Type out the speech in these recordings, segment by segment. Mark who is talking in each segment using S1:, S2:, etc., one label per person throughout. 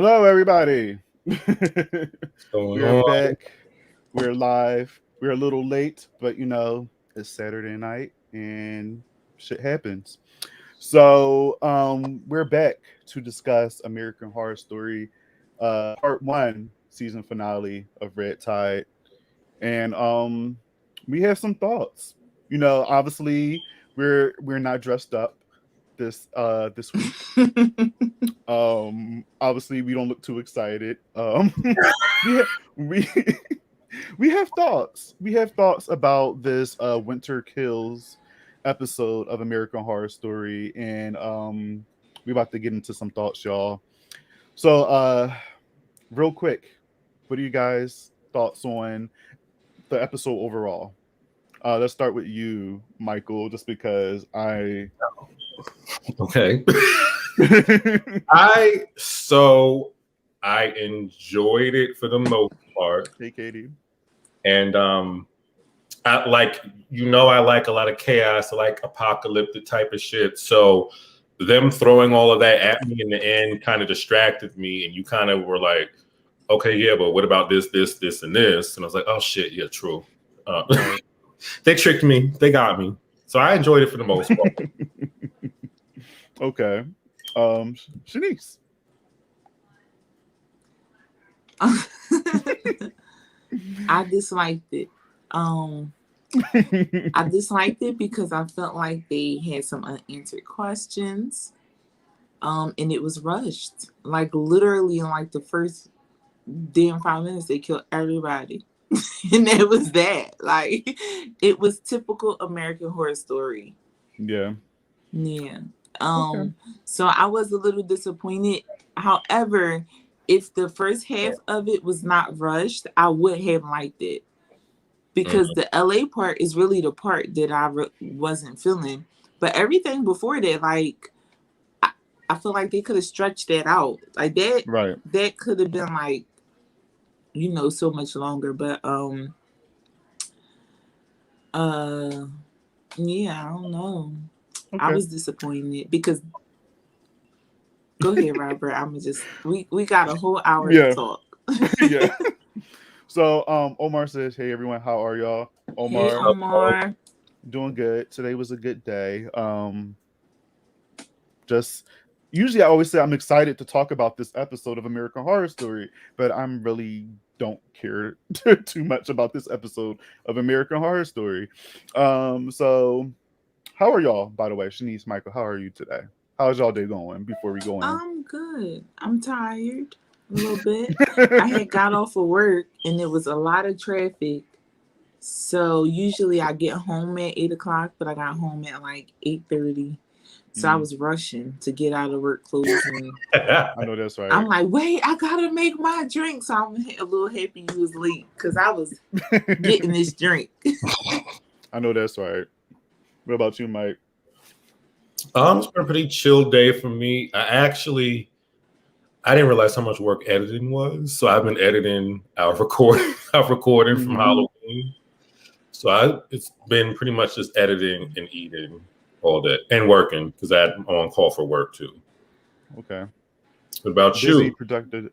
S1: Hello, everybody.
S2: Going
S1: We're
S2: on.
S1: back. We're live. We're a little late, but it's Saturday night and shit happens. So we're back to discuss American Horror Story, part one, season finale of Red Tide, and we have some thoughts. Obviously we're not dressed up this week. Obviously we don't look too excited. We ha- we we have thoughts. We have thoughts about this Winter Kills episode of American Horror Story, and we about to get into some thoughts, y'all. So real quick, what are you guys thoughts on the episode overall? Let's start with you, Michael, just because I
S2: Okay. I enjoyed it for the most part.
S1: Hey Katie.
S2: And I like a lot of chaos, I like apocalyptic type of shit. So them throwing all of that at me in the end kind of distracted me, and you kind of were like, okay, yeah, but what about this, and this? And I was like, oh shit, yeah, true. They tricked me, they got me. So I enjoyed it for the most part.
S1: Okay. Chanise.
S3: I disliked it. I disliked it because I felt like they had some unanswered questions. And it was rushed. Like literally in like the first damn 5 minutes, they killed everybody. And that was that. Like it was typical American Horror Story.
S1: Yeah.
S3: Yeah.
S1: Okay.
S3: So I was a little disappointed. However, if the first half of it was not rushed, I would have liked it. Because the LA part is really the part that I wasn't feeling. But everything before that, like, I feel like they could have stretched that out. Like that,
S1: Right.
S3: That could have been like, so much longer. But yeah, I don't know.
S1: Okay.
S3: I was disappointed because. Go ahead, Robert. I'm just we got a whole hour to talk.
S1: Yeah. So Omar says, "Hey everyone, how are y'all?" Omar.
S3: Hey, Omar.
S1: Doing good. Today was a good day. Just usually I always say I'm excited to talk about this episode of American Horror Story, but I'm really don't care too much about this episode of American Horror Story. So how are y'all, by the way? Chanise, Michael, how are you today? How's y'all day going before we go in?
S3: I'm good. I'm tired a little bit. I had got off of work and there was a lot of traffic. So usually I get home at 8 o'clock, but I got home at like 8:30. So I was rushing to get out of work clothes. And
S1: I know that's right.
S3: I'm like, wait, I gotta make my drink. So I'm a little happy you was late because I was getting this drink.
S1: I know that's right. What about you, Mike?
S2: It's been a pretty chill day for me. I didn't realize how much work editing was. So I've been editing our recording from Halloween. So it's been pretty much just editing and eating all day and working because I'm on call for work too.
S1: Okay.
S2: What about
S1: Busy,
S2: you?
S1: productive.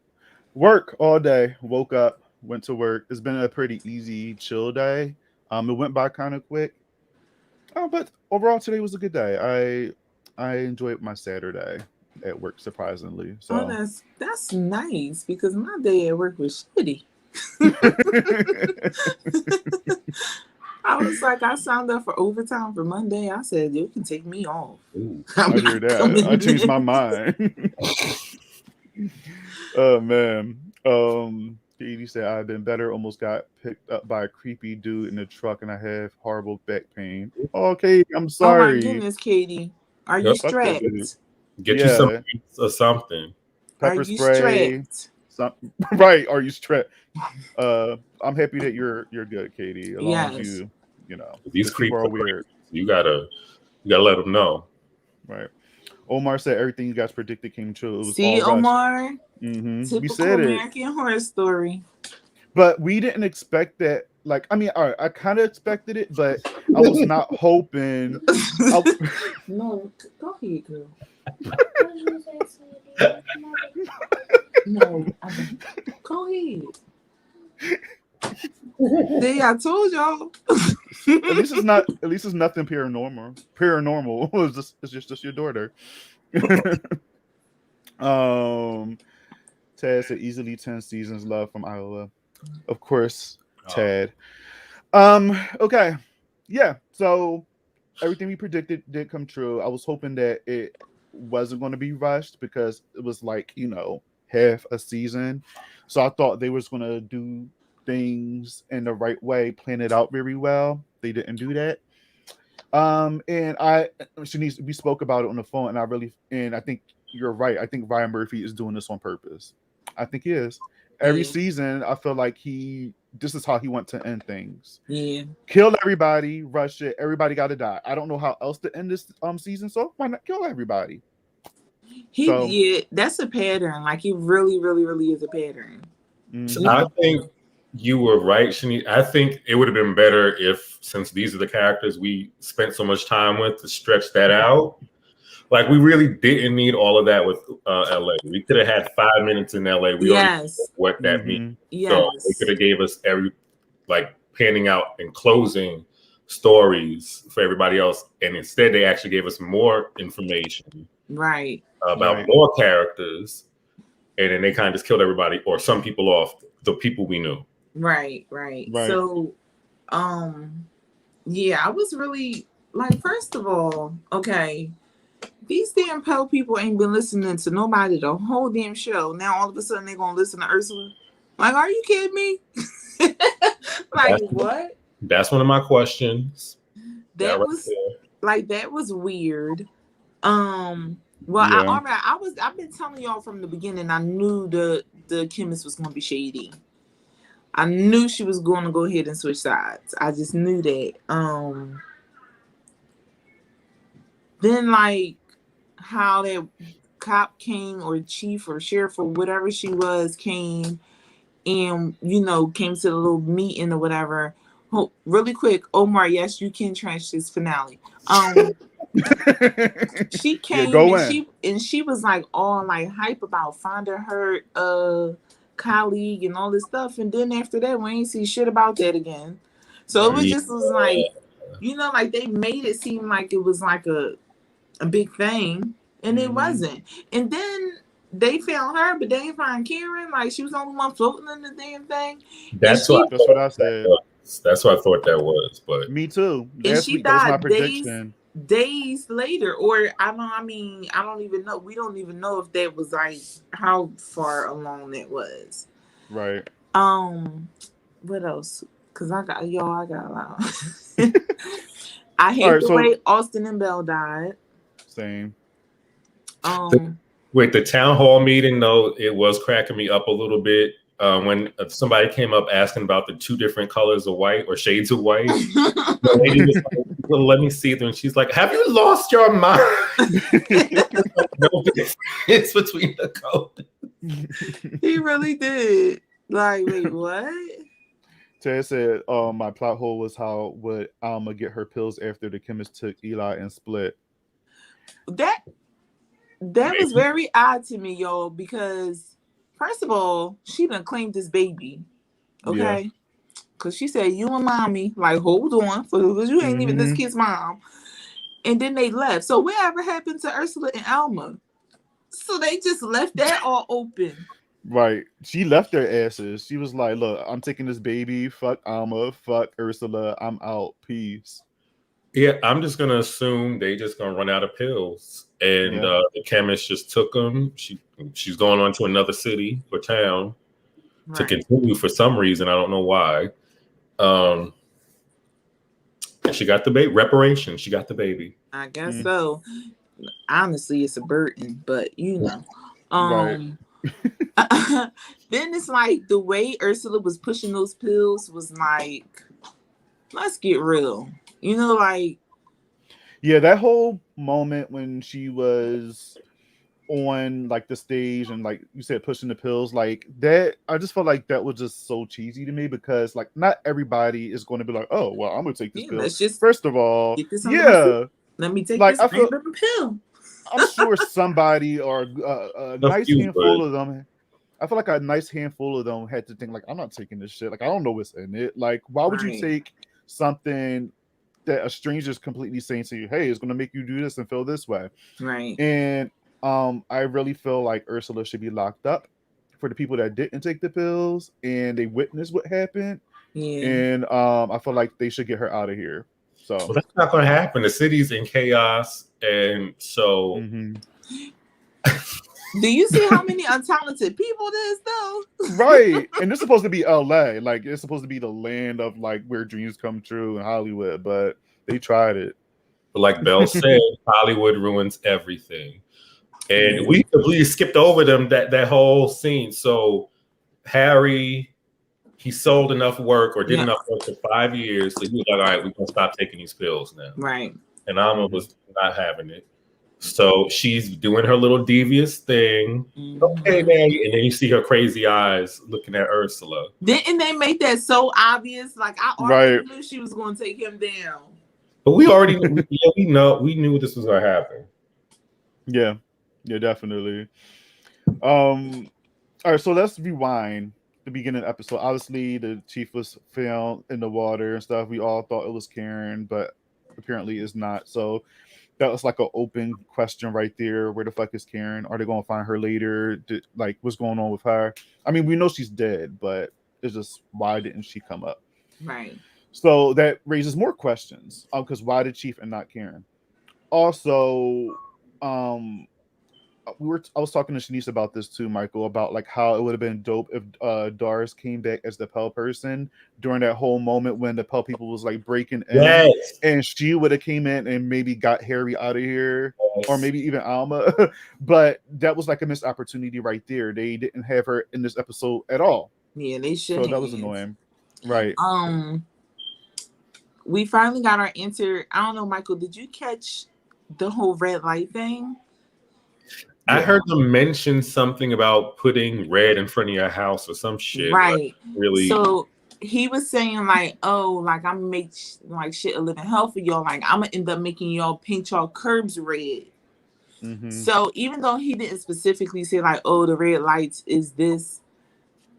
S1: Work all day. Woke up, went to work. It's been a pretty easy, chill day. It went by kind of quick. But overall today was a good day. I enjoyed my Saturday at work surprisingly. So
S3: that's nice because my day at work was shitty. I was like, I signed up for overtime for Monday. I said, you can take me off.
S1: I hear that. I changed my mind. Oh man. Katie said I've been better. Almost got picked up by a creepy dude in the truck, and I have horrible back pain. Oh, Katie, I'm sorry.
S3: Oh my goodness, Katie, are you strapped?
S2: Get you something.
S1: Pepper spray. Right? Are you strapped? I'm happy that you're good, Katie. As long as
S2: these people are weird. You gotta let them know.
S1: Right. Omar said everything you guys predicted came true. It was
S3: See,
S1: all
S3: Omar.
S1: Typical
S3: we said American Horror Story.
S1: But we didn't expect that. Like, I mean, all right, I kind of expected it, but I was not hoping.
S3: No, go ahead, girl. No, go ahead. See, I told y'all.
S1: At least it's not. At least it's nothing paranormal. It's just your daughter. Tad said easily 10 seasons. Love from Iowa. Of course, Tad. Okay. Yeah. So everything we predicted did come true. I was hoping that it wasn't going to be rushed because it was like, half a season. So I thought they was going to do things in the right way, plan it out very well. They didn't do that. And Chanise, we spoke about it on the phone, and I think you're right. I think Ryan Murphy is doing this on purpose. I think he is. Every season, I feel like this is how he wants to end things.
S3: Yeah.
S1: Kill everybody, rush it. Everybody got to die. I don't know how else to end this season, so why not kill everybody?
S3: Yeah, that's a pattern. Like, it really, really, really is a pattern.
S2: So I think you were right, Shani. I think it would have been better if, since these are the characters we spent so much time with, to stretch that out. Like, we really didn't need all of that with LA. We could have had 5 minutes in LA. We already know what that means.
S3: Yes.
S2: So they could have gave us panning out and closing stories for everybody else. And instead, they actually gave us more information.
S3: Right.
S2: About more characters. And then they kind of just killed everybody or some people off, the people we knew.
S3: Right. So, yeah, I was really like, first of all, okay, these damn Pell people ain't been listening to nobody the whole damn show. Now all of a sudden they're gonna listen to Ursula. Like, are you kidding me? What?
S2: That's one of my questions.
S3: That was weird. I've been telling y'all from the beginning. I knew the chemist was gonna be shady. I knew she was going to go ahead and switch sides. I just knew that. Then, like, how that cop came, or chief or sheriff or whatever she was, came and, came to the little meeting or whatever. Oh, really quick, Omar, yes, you can trash this finale. She came and she was like all like hype about finding her colleague and all this stuff, and then after that we ain't see shit about that again. So it was like, like they made it seem like it was like a big thing, and it wasn't. And then they found her, but they didn't find Karen. Like, she was the only one floating in the damn thing.
S1: That's what I said.
S2: That's what I thought that was. But
S1: me too.
S3: And she died days later, or I don't even know. We don't even know if that was like how far along that was.
S1: Right.
S3: What else? Because I got a lot. I hate the way Austin and Belle died.
S1: Same.
S2: The town hall meeting, though, it was cracking me up a little bit. When somebody came up asking about the two different colors of white or shades of white, the lady was like, well, let me see them. And she's like, have you lost your mind? No difference between the colors.
S3: He really did. Like, wait, what?
S1: Ted said, my plot hole was how would Alma get her pills after the chemist took Eli and split.
S3: That was very odd to me, y'all, because first of all, she done claimed this baby, okay? Because she said, you and mommy, like, hold on, because you ain't even this kid's mom. And then they left. So whatever happened to Ursula and Alma? So they just left that all open.
S1: Right. She left their asses. She was like, look, I'm taking this baby. Fuck Alma. Fuck Ursula. I'm out. Peace.
S2: Yeah, I'm just going to assume they just going to run out of pills. And the chemist just took them. She's going on to another city or town to continue for some reason. I don't know why. And she got the baby. Reparation. She got the baby.
S3: I guess so. Honestly, it's a burden, but
S1: right.
S3: Then it's like the way Ursula was pushing those pills was like, let's get real. Like,
S1: yeah, that whole moment when she was on like the stage and like you said pushing the pills, like that, I just felt like that was just so cheesy to me, because like not everybody is going to be like, oh well, I'm gonna take this pill.
S3: Let's just
S1: first of all,
S3: let me take
S1: like,
S3: this random pill.
S1: I'm sure somebody or a nice handful of them I feel like a nice handful of them had to think like, I'm not taking this shit. Like, I don't know what's in it. Like, why would you
S3: Right.
S1: take something that a stranger's completely saying to you, hey, it's gonna make you do this and feel this way?
S3: Right.
S1: And I really feel like Ursula should be locked up for the people that didn't take the pills and they witnessed what happened.
S3: Yeah.
S1: And I feel like they should get her out of here. So
S2: Well, that's not going to happen. The city's in chaos, and so
S3: Do you see how many untalented people there's though?
S1: right. And it's supposed to be LA. Like, it's supposed to be the land of like where dreams come true in Hollywood, but they tried it.
S2: But like Belle said, Hollywood ruins everything. And we completely skipped over them that whole scene. So Harry, he sold enough work or did enough work for 5 years. So he was like, all right, we're going to stop taking these pills now.
S3: Right.
S2: And Alma was not having it. So she's doing her little devious thing. Okay, man. And then you see her crazy eyes looking at Ursula.
S3: Didn't they make that so obvious? Like, I already knew she was going to take him down.
S2: But we already we knew this was going to happen.
S1: Yeah. Yeah, definitely. All right, so let's rewind the beginning of the episode. Obviously, the chief was found in the water and stuff. We all thought it was Karen, but apparently it's not. So that was like an open question right there. Where the fuck is Karen? Are they going to find her later? Like, what's going on with her? I mean, we know she's dead, but it's just, why didn't she come up?
S3: Right.
S1: So that raises more questions. Because why did Chief and not Karen? Also, I was talking to Chanise about this too, Michael, about like how it would have been dope if Doris came back as the Pell person during that whole moment when the Pell people was like breaking in, and she would have came in and maybe got Harry out of here, or maybe even Alma. But that was like a missed opportunity right there. They didn't have her in this episode at all.
S3: Yeah, they should.
S1: So that was annoying. Right.
S3: We finally got our answer. I don't know, Michael, did you catch the whole red light thing?
S2: I heard them mention something about putting red in front of your house or some shit.
S3: Right.
S2: Like, really.
S3: So he was saying like, oh, like I'm gonna make like shit a living hell for y'all. Like I'm gonna end up making y'all paint y'all curbs red. So even though he didn't specifically say like, oh, the red lights is this,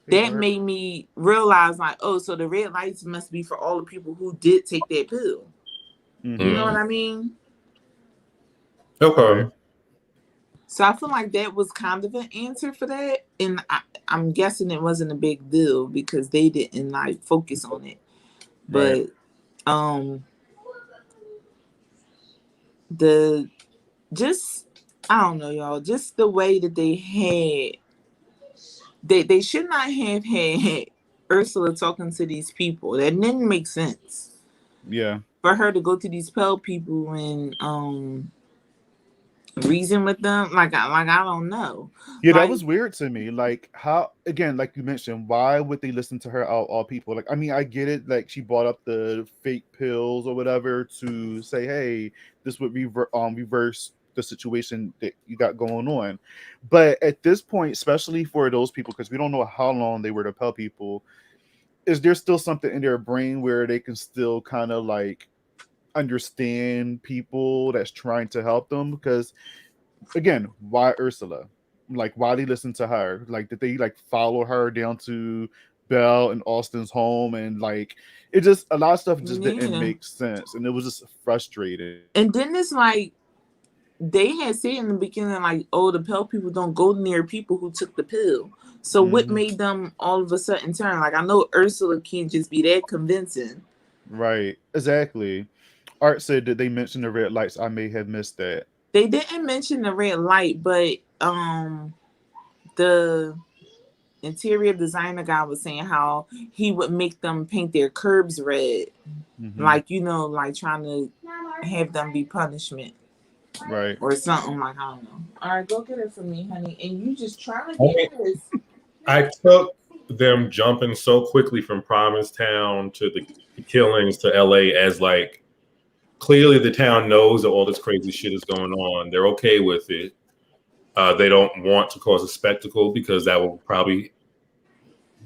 S3: that made me realize like, oh, so the red lights must be for all the people who did take that pill. You know what I mean?
S2: Okay.
S3: So I feel like that was kind of an answer for that. And I'm guessing it wasn't a big deal because they didn't like focus on it. But I don't know, y'all, just the way that they had, they should not have had Ursula talking to these people. That didn't make sense.
S1: Yeah.
S3: For her to go to these Pell people and reason with them, like I don't know.
S1: Yeah,
S3: like,
S1: that was weird to me. Like, how, again, like you mentioned, why would they listen to her out all people? Like, I mean, I get it. Like, she brought up the fake pills or whatever to say, hey, this would reverse the situation that you got going on. But at this point, especially for those people, because we don't know how long they were to Pell people, is there still something in their brain where they can still kind of like understand people that's trying to help them? Because again, why Ursula? Like, why they listen to her? Like, did they like follow her down to Belle and Austin's home? And like, it just, a lot of stuff just didn't make sense, and it was just frustrating.
S3: And then it's like they had said in the beginning, like, oh, the Pell people don't go near people who took the pill. So what made them all of a sudden turn? Like, I know Ursula can't just be that convincing.
S1: Right, exactly. Art said, did they mention the red lights? I may have missed that.
S3: They didn't mention the red light, but the interior designer guy was saying how he would make them paint their curbs red. Like, you know, like trying to have them be punishment.
S1: Right.
S3: Or something, like, I don't know. All right, go get it for me, honey. And you just trying to get this.
S2: I took them jumping so quickly from Provincetown to the killings to LA as like, clearly the town knows that all this crazy shit is going on. They're okay with it. They don't want to cause a spectacle because that will probably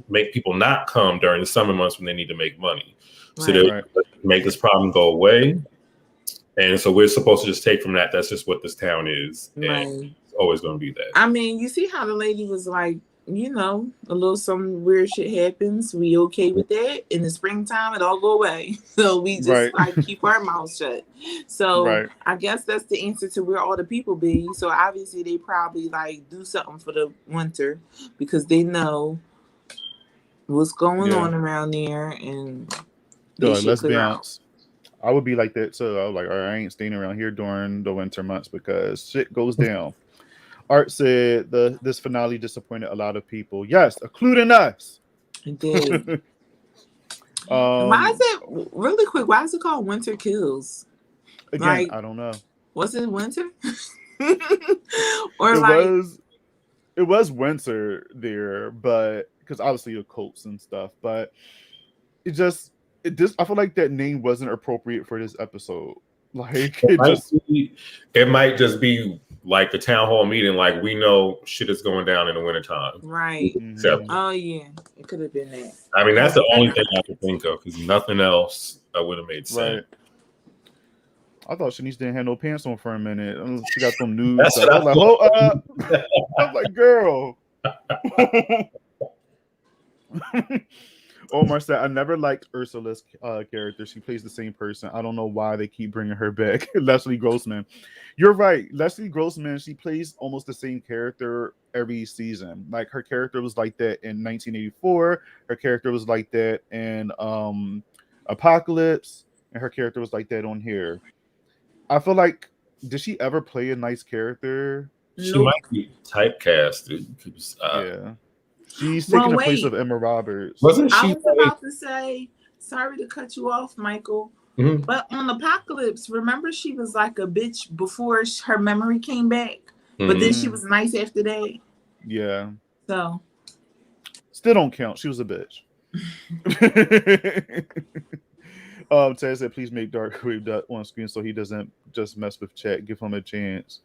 S2: make people not come during the summer months when they need to make money. So they make this problem go away. And so we're supposed to just take from that. That's just what this town is. And it's always going to be that.
S3: I mean, you see how the lady was like you know, a little some weird shit happens. We okay with that. In the springtime, it all go away. So we just
S1: Right.
S3: like keep our mouths shut. So
S1: Right.
S3: I guess that's the answer to where all the people be. So obviously they probably like do something for the winter because they know what's going
S1: Yeah.
S3: on around there and
S1: So
S3: they
S1: like,
S3: should
S1: let's be
S3: clear out.
S1: honest. I would be like that too. I was like, all right, I ain't staying around here during the winter months because shit goes down. Art said this finale disappointed a lot of people. Yes, including us.
S3: It did. And why is it really quick? Why is it called Winter Kills?
S1: Again,
S3: Like,
S1: I don't know.
S3: was it winter? Or
S1: It
S3: like
S1: was winter there, but because obviously the coats and stuff, but it I feel like that name wasn't appropriate for this episode. Like
S2: it might just be like the town hall meeting, like we know shit is going down in the wintertime.
S3: right.
S1: Mhm.
S3: Oh yeah, it could have been that.
S2: I mean, that's the only thing I could think of because nothing else that would have made sense.
S1: Right. I thought Chanise didn't have no pants on for a minute. She got some nude
S2: That's
S1: stuff. I was
S2: what
S1: like, hold up. I was like, girl. Omar said, I never liked Ursula's character. She plays the same person. I don't know why they keep bringing her back. Leslie Grossman. You're right. Leslie Grossman, she plays almost the same character every season. Like her character was like that in 1984. Her character was like that in Apocalypse. And her character was like that on here. I feel like, did she ever play a nice character?
S2: She might be typecasted.
S1: Yeah. She's taking the place of Emma Roberts.
S2: Wasn't she?
S3: I was about to say, sorry to cut you off, Michael.
S2: Mm-hmm.
S3: But on Apocalypse, remember she was like a bitch before her memory came back, but then she was nice after that.
S1: Yeah.
S3: So
S1: still don't count. She was a bitch. Ted said, please make Darkwave on screen so he doesn't just mess with chat. Give him a chance.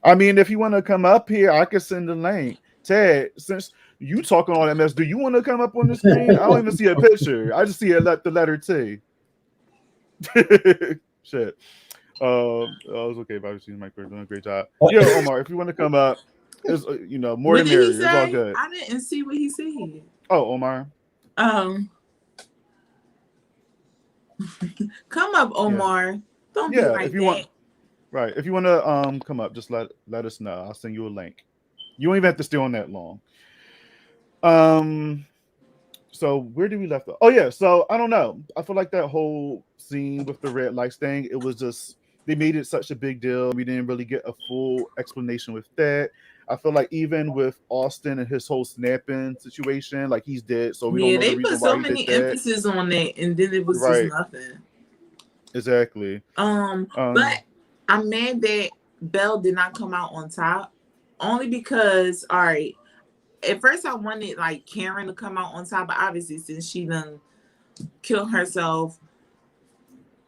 S1: I mean, if you want to come up here, I can send the link. Ted, since you talking all that mess, do you want to come up on the screen? I don't even see a picture. I just see the letter T. Shit. I was okay if I was using my career, doing a great job. Yeah, Omar, if you want to come up, it's more than merrier. It's all good.
S3: I didn't see what he said.
S1: Oh, Omar.
S3: Come up, Omar. Yeah. Don't be like
S1: if you
S3: that.
S1: Want. Right. If you want to come up, just let us know. I'll send you a link. You won't even have to stay on that long. So where did we left off? Oh yeah, so I don't know. I feel like that whole scene with the red lights thing, it was just they made it such a big deal. We didn't really get a full explanation with that. I feel like even with Austin and his whole snapping situation, like he's dead, so we don't know
S3: they
S1: the reason
S3: put so
S1: why he
S3: many
S1: did that.
S3: emphasis on that, and then it was just nothing.
S1: Exactly.
S3: But I'm mad that Belle did not come out on top, only because all right. At first, I wanted like Karen to come out on top, but obviously, since she done killed herself,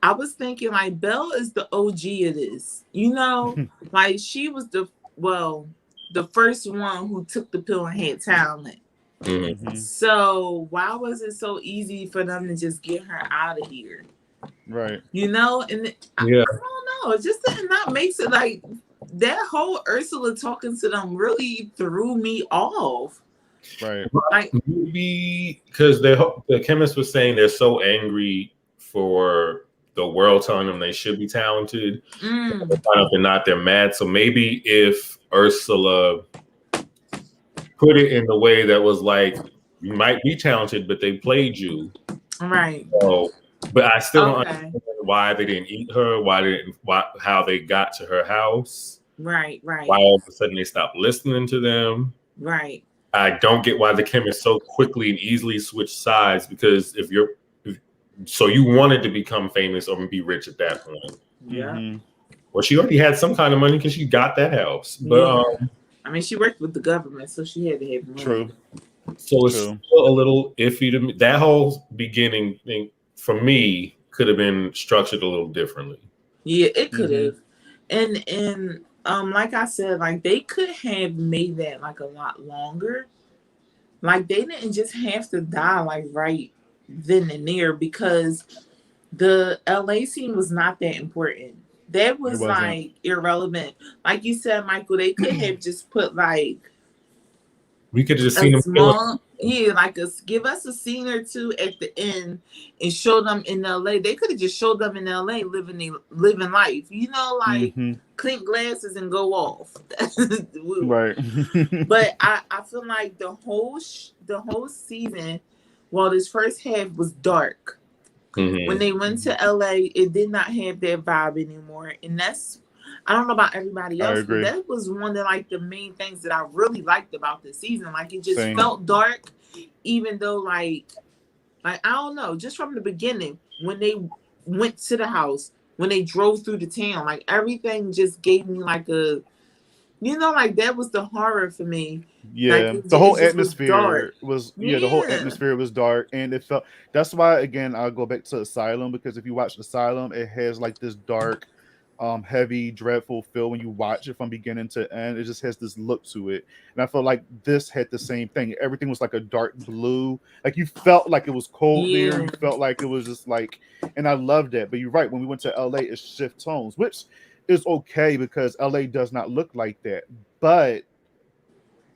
S3: I was thinking like Belle is the OG of this, like she was the first one who took the pill and had talent.
S2: Mm-hmm.
S3: So why was it so easy for them to just get her out of here?
S1: Right.
S3: And I don't know. It just did not make it like. That whole Ursula talking to them really threw me off.
S1: Right.
S3: Like
S2: maybe because the chemist was saying they're so angry for the world telling them they should be talented. They're not. They're mad. So maybe if Ursula put it in the way that was like, you might be talented, but they played you.
S3: Right.
S2: So, but I still don't understand why they didn't eat her. How they got to her house.
S3: Right.
S2: Why all of a sudden they stopped listening to them.
S3: Right.
S2: I don't get why the chemist so quickly and easily switched sides, because so you wanted to become famous or be rich at that point.
S3: Yeah.
S1: Mm-hmm.
S2: Well, she already had some kind of money because she got that house. But
S3: I mean, she worked with the government, so she had to have money.
S1: True.
S2: So it's still a little iffy to me. That whole beginning thing for me could have been structured a little differently.
S3: Yeah, it could have. And like I said, like they could have made that like a lot longer. Like they didn't just have to die like right then and there, because the LA scene was not that important. That was like irrelevant. Like you said, Michael, they could have just put like
S2: We could have just
S3: A
S2: seen him kill him.
S3: small, give us a scene or two at the end and show them in LA. They could have just showed them in LA living life, like
S1: Mm-hmm.
S3: clink glasses and go off.
S1: Right.
S3: But I feel like the whole season, while this first half was dark, when they went to LA, it did not have that vibe anymore. And that's, I don't know about everybody else, but that was one of like the main things that I really liked about this season. Like it just felt dark, even though like I don't know, just from the beginning, when they went to the house, when they drove through the town, like everything just gave me like a, like that was the horror for me.
S1: Yeah,
S3: like
S1: the whole atmosphere was the whole atmosphere was dark, and it felt. That's why again I'll go back to Asylum, because if you watch Asylum, it has like this dark, heavy, dreadful feel when you watch it from beginning to end. It just has this look to it, and I felt like this had the same thing. Everything was like a dark blue, like you felt like it was cold there. You felt like it was just like, and I loved that. But you're right, when we went to LA, it shift tones, which is okay because LA does not look like that, but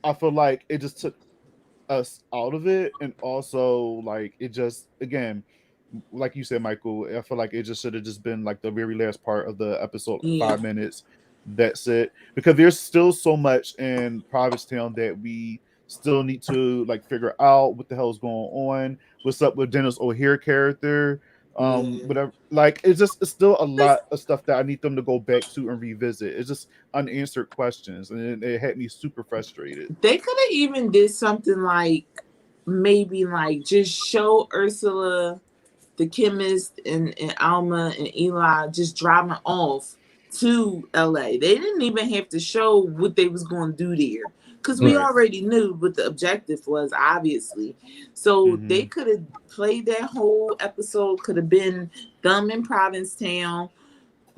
S1: I feel like it just took us out of it, and also like it just, again, like you said, Michael, I feel like it just should have just been like the very last part of the episode, 5 minutes. That's it, because there's still so much in Provincetown that we still need to like figure out what the hell's going on. What's up with Dennis O'Hare character? Whatever, like it's still a lot of stuff that I need them to go back to and revisit. It's just unanswered questions, and it had me super frustrated.
S3: They could have even did something like maybe like just show Ursula, the chemist, and Alma and Eli just driving off to LA. They didn't even have to show what they was going to do there, because we already knew what the objective was, obviously. So they could have played that whole episode, could have been them in Provincetown,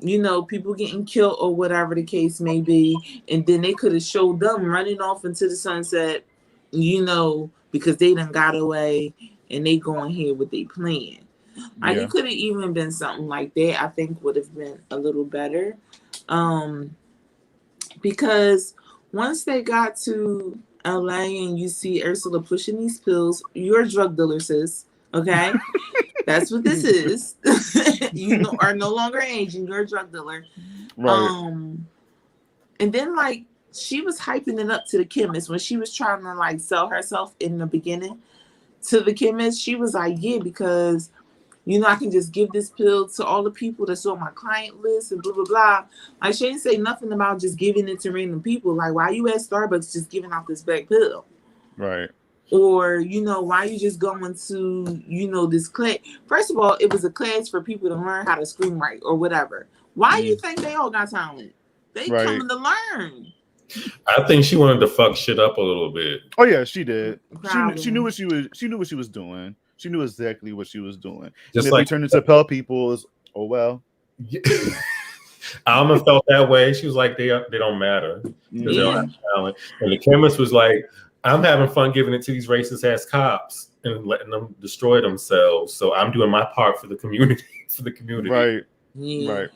S3: people getting killed or whatever the case may be. And then they could have showed them running off into the sunset, because they done got away and they going here with their plan. Like it could have even been something like that. I think would have been a little better. Because once they got to LA and you see Ursula pushing these pills, you're a drug dealer, sis. Okay? That's what this is. You are no longer aging, you're a drug dealer.
S1: Right.
S3: And then like she was hyping it up to the chemist when she was trying to like sell herself in the beginning to the chemist. She was like, yeah, because I can just give this pill to all the people that's on my client list and blah, blah, blah. Like, she didn't say nothing about just giving it to random people. Like, why you at Starbucks just giving out this black pill?
S1: Right.
S3: Or, why you just going to, this class? First of all, it was a class for people to learn how to screenwrite or whatever. Why you think they all got talent? They coming to learn.
S2: I think she wanted to fuck shit up a little bit.
S1: Oh, yeah, she did. She knew what she was doing. She knew exactly what she was doing. Just and if like, we turned into Pell people, oh well.
S2: Alma felt that way. She was like, they don't matter because they don't have talent. And the chemist was like, I'm having fun giving it to these racist ass cops and letting them destroy themselves. So I'm doing my part for the community.
S1: Right. Right.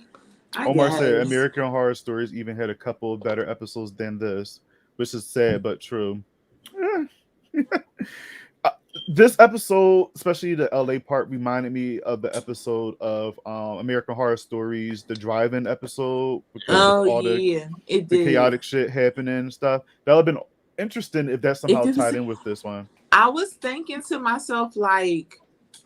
S1: Omar said American Horror Stories even had a couple of better episodes than this, which is sad but true. This episode, especially the LA part, reminded me of the episode of American Horror Stories, the drive-in episode, because of all the chaotic shit happening and stuff. That would have been interesting if that somehow tied in with this one.
S3: I was thinking to myself, like,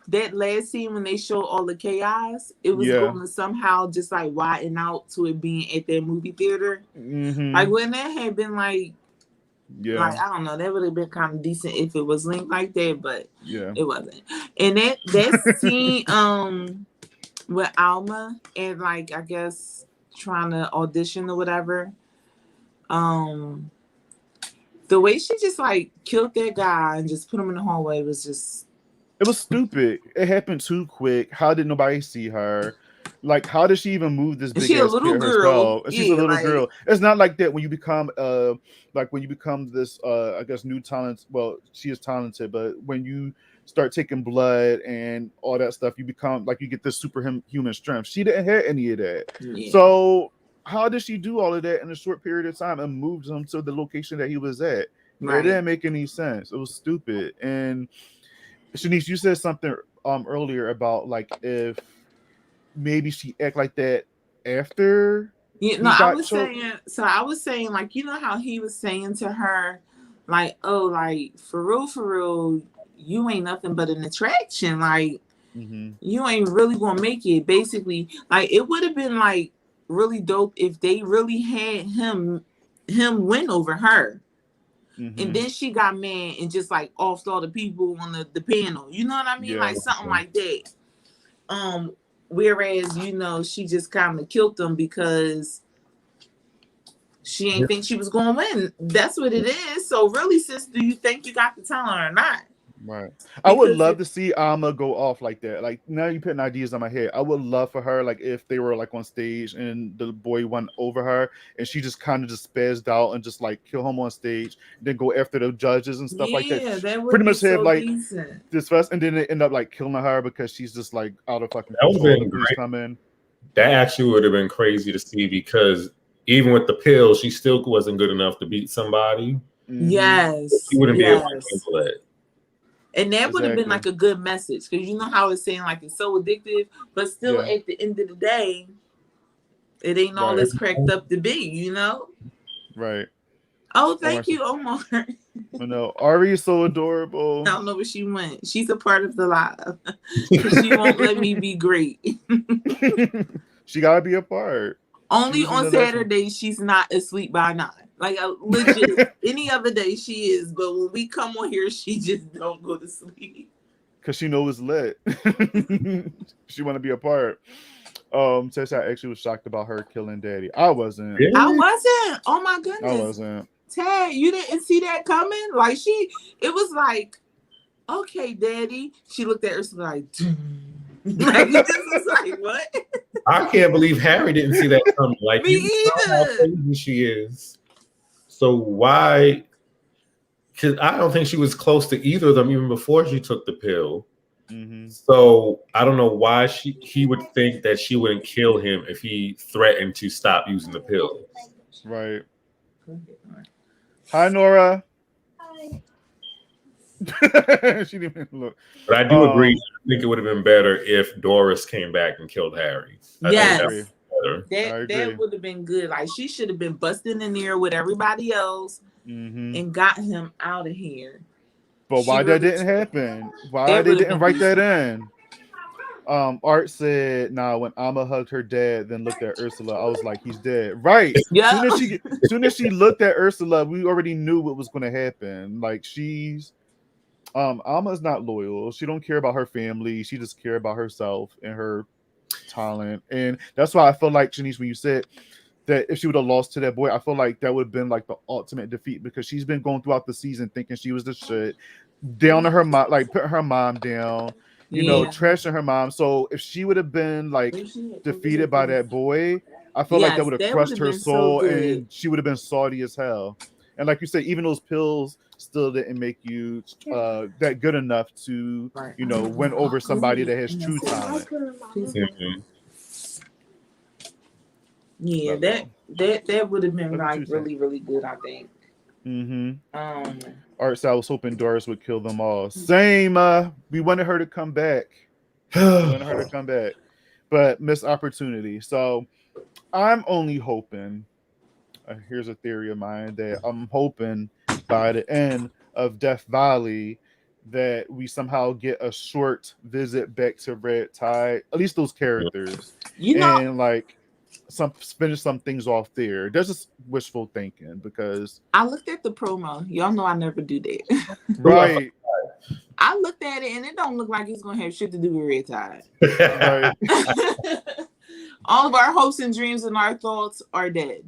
S3: that last scene when they showed all the chaos, it was going to somehow just like widen out to it being at their movie theater. Like when that had been like, like I don't know, that would have been kind of decent if it was linked like that, but it wasn't. And that scene with Alma and like I guess trying to audition or whatever, the way she just like killed that guy and just put him in the hallway was just.
S1: It was stupid. It happened too quick. How did nobody see her? Like, how did she even move this big ass pit herself? She's a little girl. It's not like that when you become this I guess new talent. Well, she is talented, but when you start taking blood and all that stuff, you become like you get this superhuman strength. She didn't have any of that. So how did she do all of that in a short period of time and move him to the location that he was at? It didn't make any sense. It was stupid. And Chanise, you said something earlier about like if maybe she act like that after.
S3: You know, I was saying, like, you know how he was saying to her, like, oh, like for real, you ain't nothing but an attraction. Like, you ain't really gonna make it. Basically, like it would have been like really dope if they really had him win over her. And then she got mad and just like offed all the people on the panel. You know what I mean? Yeah, like something like that. Whereas, you know, she just kind of killed them because she ain't think she was going to win. That's what it is. So really, sis, do you think you got the talent or not?
S1: Right. I would love to see Alma go off like that. Like now you're putting ideas on my head. I would love for her, like if they were like on stage and the boy went over her and she just kind of just spazzed out and just like kill him on stage, then go after the judges and stuff like that.
S3: Yeah, that would
S1: pretty much
S3: so
S1: have like
S3: decent.
S1: this fest, and then they end up like killing her because she's just like out of fucking
S2: control. That would have been great.
S1: Come in.
S2: That actually would have been crazy to see because even with the pill, she still wasn't good enough to beat somebody.
S3: Yes.
S2: She wouldn't be able to handle it.
S3: And that would have been like a good message because you know how it's saying like it's so addictive, but still at the end of the day, it ain't all it's cracked up to be, you know?
S1: Right.
S3: Oh, thank you, Omar.
S1: I know. Ari is so adorable.
S3: I don't know where she went. She's a part of the live. She won't let me be great.
S1: She gotta be a part.
S3: Only on Saturdays she's not asleep by 9. Like legit, any other day she is, but when we come on here, she just don't go to sleep.
S1: Cause she knows it's lit. She want to be a part. Tessa actually was shocked about her killing Daddy. I wasn't.
S2: Really?
S3: I wasn't. Oh my goodness.
S1: I wasn't.
S3: Tad, you didn't see that coming? Like it was like, okay, Daddy. She looked at her like, like this was like what?
S2: I can't believe Harry didn't see that coming. Like,
S3: me either.
S2: How crazy she is. So why? Because I don't think she was close to either of them even before she took the pill. So I don't know why he would think that she wouldn't kill him if he threatened to stop using the pill.
S1: Right. Hi, Nora.
S4: Hi.
S1: She didn't even look.
S2: But I do agree. I think it would have been better if Doris came back and killed Harry.
S3: Yes. That would have been good. Like she should have been busting in there with everybody else and got him out of here.
S1: But why that didn't happen? Why they didn't write that in? Art said, "Nah." When Alma hugged her dad, then looked at Ursula, I was like, "He's dead." Right.
S3: Yeah.
S1: Soon as she looked at Ursula, we already knew what was going to happen. Like Alma's not loyal. She don't care about her family. She just care about herself and her talent, and that's why I feel like Chanise, when you said that if she would have lost to that boy, I feel like that would have been like the ultimate defeat because she's been going throughout the season thinking she was the shit, down to her mom, like putting her mom down, you know, trashing her mom. So if she would have been like defeated by that boy, I feel like that would have crushed her soul, and she would have been salty as hell. And like you said, even those pills still didn't make you that good enough to, you know, win over somebody that has true talent.
S3: Yeah, that would have been like really, really good, I think.
S1: Art said I was hoping Doris would kill them all. Same. We wanted her to come back. But missed opportunity. So I'm only hoping. Here's a theory of mine that I'm hoping by the end of Death Valley that we somehow get a short visit back to Red Tide, at least those characters, and like finish some things off there. That's just wishful thinking because
S3: I looked at the promo. Y'all know I never do that.
S1: Right.
S3: I looked at it and it don't look like it's gonna have shit to do with Red Tide.
S1: Right.
S3: All of our hopes and dreams and our thoughts are dead.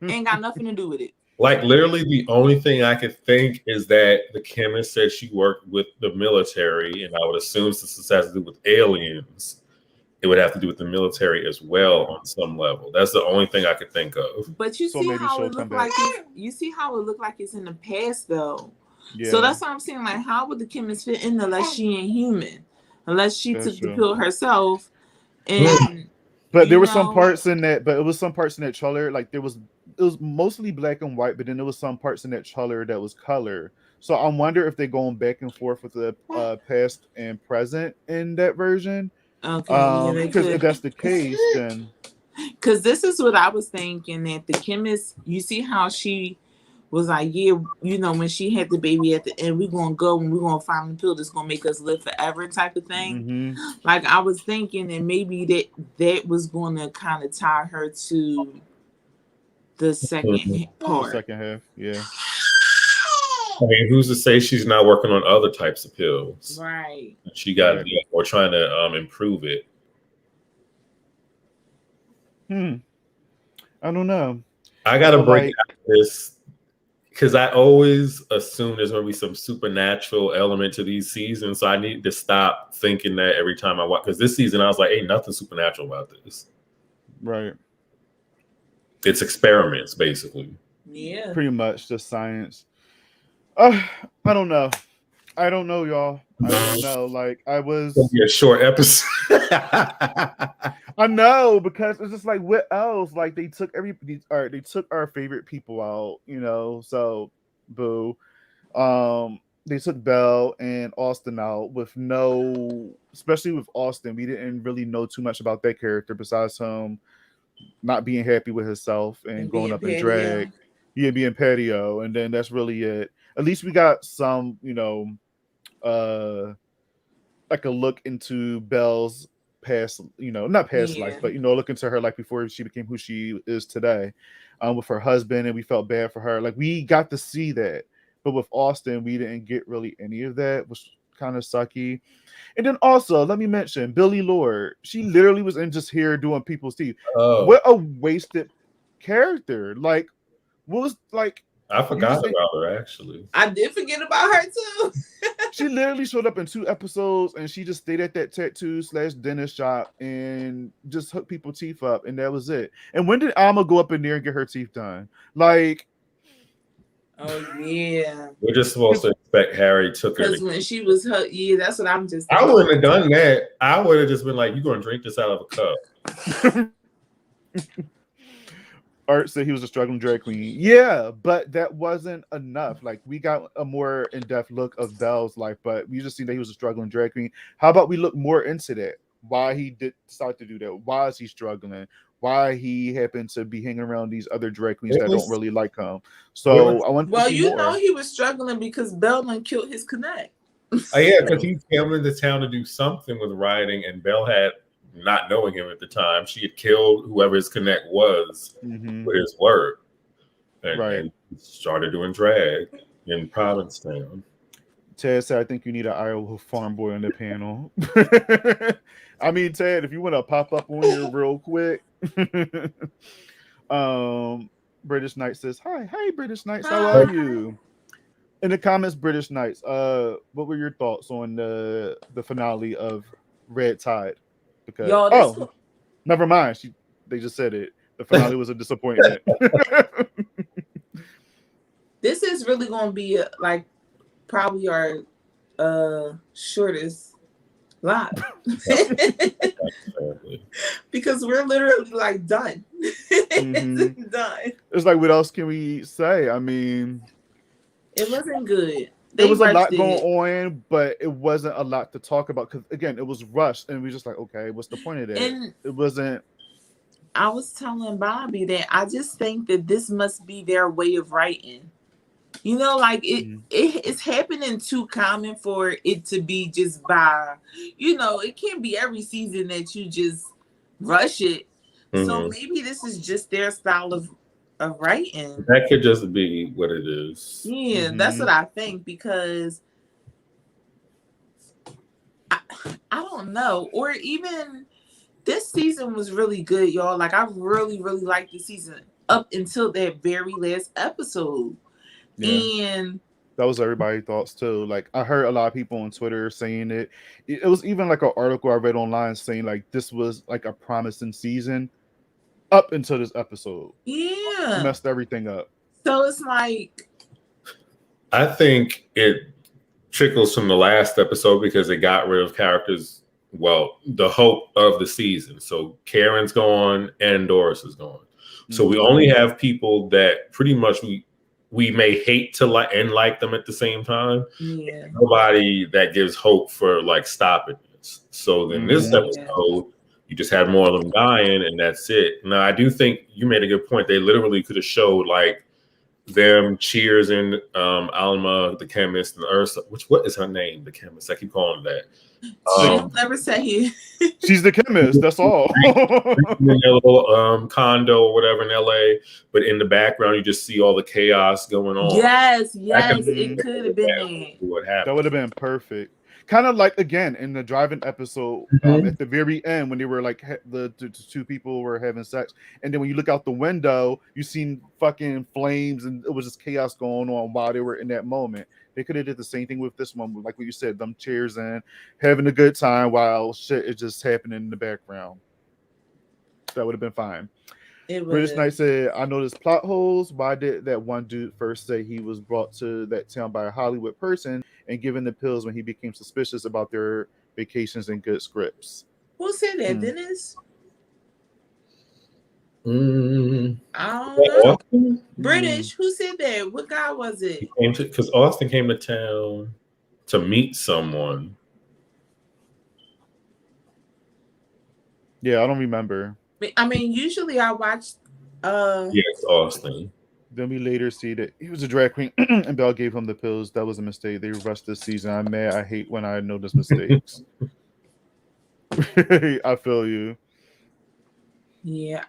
S3: Ain't got nothing to do with it.
S2: Like literally the only thing I could think is that the chemist said she worked with the military, and I would assume since this has to do with aliens, it would have to do with the military as well on some level. That's the only thing I could think of.
S3: But you see how it looked like it's in the past though.
S1: Yeah.
S3: So that's what I'm saying. Like, how would the chemist fit in unless she ain't human? Unless she took the pill herself. And
S1: but there were some parts in that, but it was some parts in that trailer, like there was was mostly black and white, but then there was some parts in that trailer that was color. So I wonder if they're going back and forth with the past and present in that version.
S3: Okay, yeah, they
S1: Because
S3: could.
S1: if that's the case, then
S3: Because this is what I was thinking, that the chemist, you see how she was like, yeah, you know, when she had the baby at the end, we're going to go and we're going to find the pill that's going to make us live forever type of thing. Like, I was thinking that maybe that was going to kind of tie her to the second part.
S1: Second half, yeah.
S2: I mean, who's to say she's not working on other types of pills?
S3: Right.
S2: She got, or trying to improve it.
S1: I don't know.
S2: I gotta break out this because I always assume there's gonna be some supernatural element to these seasons. So I need to stop thinking that every time I watch. Because this season I was like, ain't nothing supernatural about this.
S1: Right.
S2: It's experiments, basically.
S3: Yeah.
S1: Pretty much just science. I don't know. I don't know, y'all. I don't know. Like, I was.
S2: It'll be a short episode.
S1: I know, because it's just like, what else? Like, they took they took our favorite people out, you know. So, boo. They took Belle and Austin out with especially with Austin, we didn't really know too much about that character besides him not being happy with himself and growing up in drag. Yeah, being patio, and then that's really it. At least we got some, you know, like a look into Belle's past, you know, not past life, but, you know, look into her like before she became who she is today, with her husband, and we felt bad for her. Like, we got to see that, but with Austin, we didn't get really any of that, which kind of sucky. And then also, let me mention Billie Lourd. She literally was in just here doing people's teeth. Oh. What a wasted character! Like, what was like?
S2: I forgot about her, actually.
S3: I did forget about her too.
S1: She literally showed up in 2 episodes, and she just stayed at that tattoo/dentist shop and just hooked people's teeth up, and that was it. And when did Alma go up in there and get her teeth done? Like,
S3: oh yeah,
S2: we're just supposed to expect Harry took her.
S3: Because when she was hooked, yeah, that's what I'm just.
S2: I wouldn't have done that. I would have just been like, "You're gonna drink this out of a cup."
S1: Art said he was a struggling drag queen. Yeah, but that wasn't enough. Like, we got a more in-depth look of Belle's life, but we just seen that he was a struggling drag queen. How about we look more into that? Why he did start to do that? Why is he struggling? Why he happened to be hanging around these other drag queens that don't really like him? So I want.
S3: Well, you know, he was struggling because Belle killed his connect.
S2: Yeah, because he came into town to do something with writing, and Belle had, not knowing him at the time, she had killed whoever his connect was with his work, and started doing drag in Provincetown.
S1: Ted said, "I think you need an Iowa farm boy on the panel." I mean, Ted, if you want to pop up on here real quick. British Knight says, "Hi, British Knights, how are you?" In the comments, British Knights, what were your thoughts on the finale of Red Tide? Because never mind. They just said it. The finale was a disappointment.
S3: This is really going to be like probably our shortest live because we're literally like done. Done.
S1: It's like, what else can we say? I mean,
S3: it wasn't good.
S1: There was a lot going on, but it wasn't a lot to talk about because, again, it was rushed, and we were just like, okay, what's the point of that? And it wasn't.
S3: I was telling Bobby that I just think that this must be their way of writing. You know, like it's happening too common for it to be just by, you know, it can't be every season that you just rush it. So maybe this is just their style of writing.
S2: That could just be what it is.
S3: Yeah, that's what I think, because I don't know. Or even this season was really good, y'all. Like, I really, really liked the season up until that very last episode. Yeah. And
S1: that was everybody's thoughts too. Like, I heard a lot of people on Twitter saying it. It was even like an article I read online saying like this was like a promising season up until this episode.
S3: Yeah.
S1: Messed everything up.
S3: So it's like,
S2: I think it trickles from the last episode because it got rid of characters. Well, the hope of the season. So Karen's gone and Doris is gone. So we only have people that pretty much we may hate to like and like them at the same time.
S3: Yeah.
S2: Nobody that gives hope for like stopping this. So then this episode, you just had more of them dying, and that's it. Now I do think you made a good point. They literally could have showed like them cheersing Alma, the chemist, and Ursa. What is her name? The chemist. I keep calling her that.
S3: She'll never say he.
S1: She's the chemist. That's all.
S2: In their little condo or whatever in LA, but in the background you just see all the chaos going on.
S3: Yes, it could have been that.
S2: What happened?
S1: That would have been perfect. Kind of like again in the driving episode at the very end when they were like the two people were having sex, and then when you look out the window, you seen fucking flames, and it was just chaos going on while they were in that moment. They could have did the same thing with this one, like what you said, them cheers and having a good time while shit is just happening in the background. That would have been fine. British Knight said, I noticed plot holes. Why did that one dude first say he was brought to that town by a Hollywood person and given the pills when he became suspicious about their vacations and good scripts?
S3: Who said that, Dennis? I don't know. British, who said that? What guy was it?
S2: Because Austin came to town to meet someone.
S1: Yeah, I don't remember.
S3: I mean, usually I watch.
S2: Yes, Austin.
S1: Then we later see that he was a drag queen and Belle gave him the pills. That was a mistake. They rushed this season. I'm mad. I hate when I notice mistakes. I feel you.
S3: Yeah,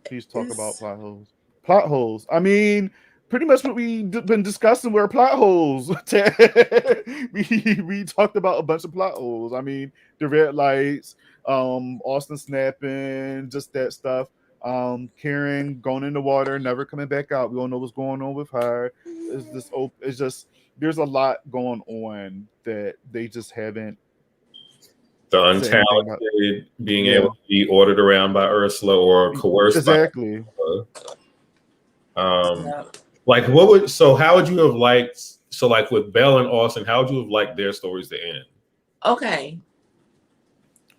S1: Please talk about plot holes. Plot holes. I mean, pretty much what we've been discussing were plot holes. we talked about a bunch of plot holes. I mean, the red lights, Austin snapping, just that stuff. Karen going in the water, never coming back out. We don't know what's going on with her. It's just there's a lot going on that they just haven't.
S2: The untalented being able to be ordered around by Ursula or coerced.
S1: Exactly.
S2: Like how would you have liked? So like with Belle and Austin, how would you have liked their stories to end?
S3: Okay.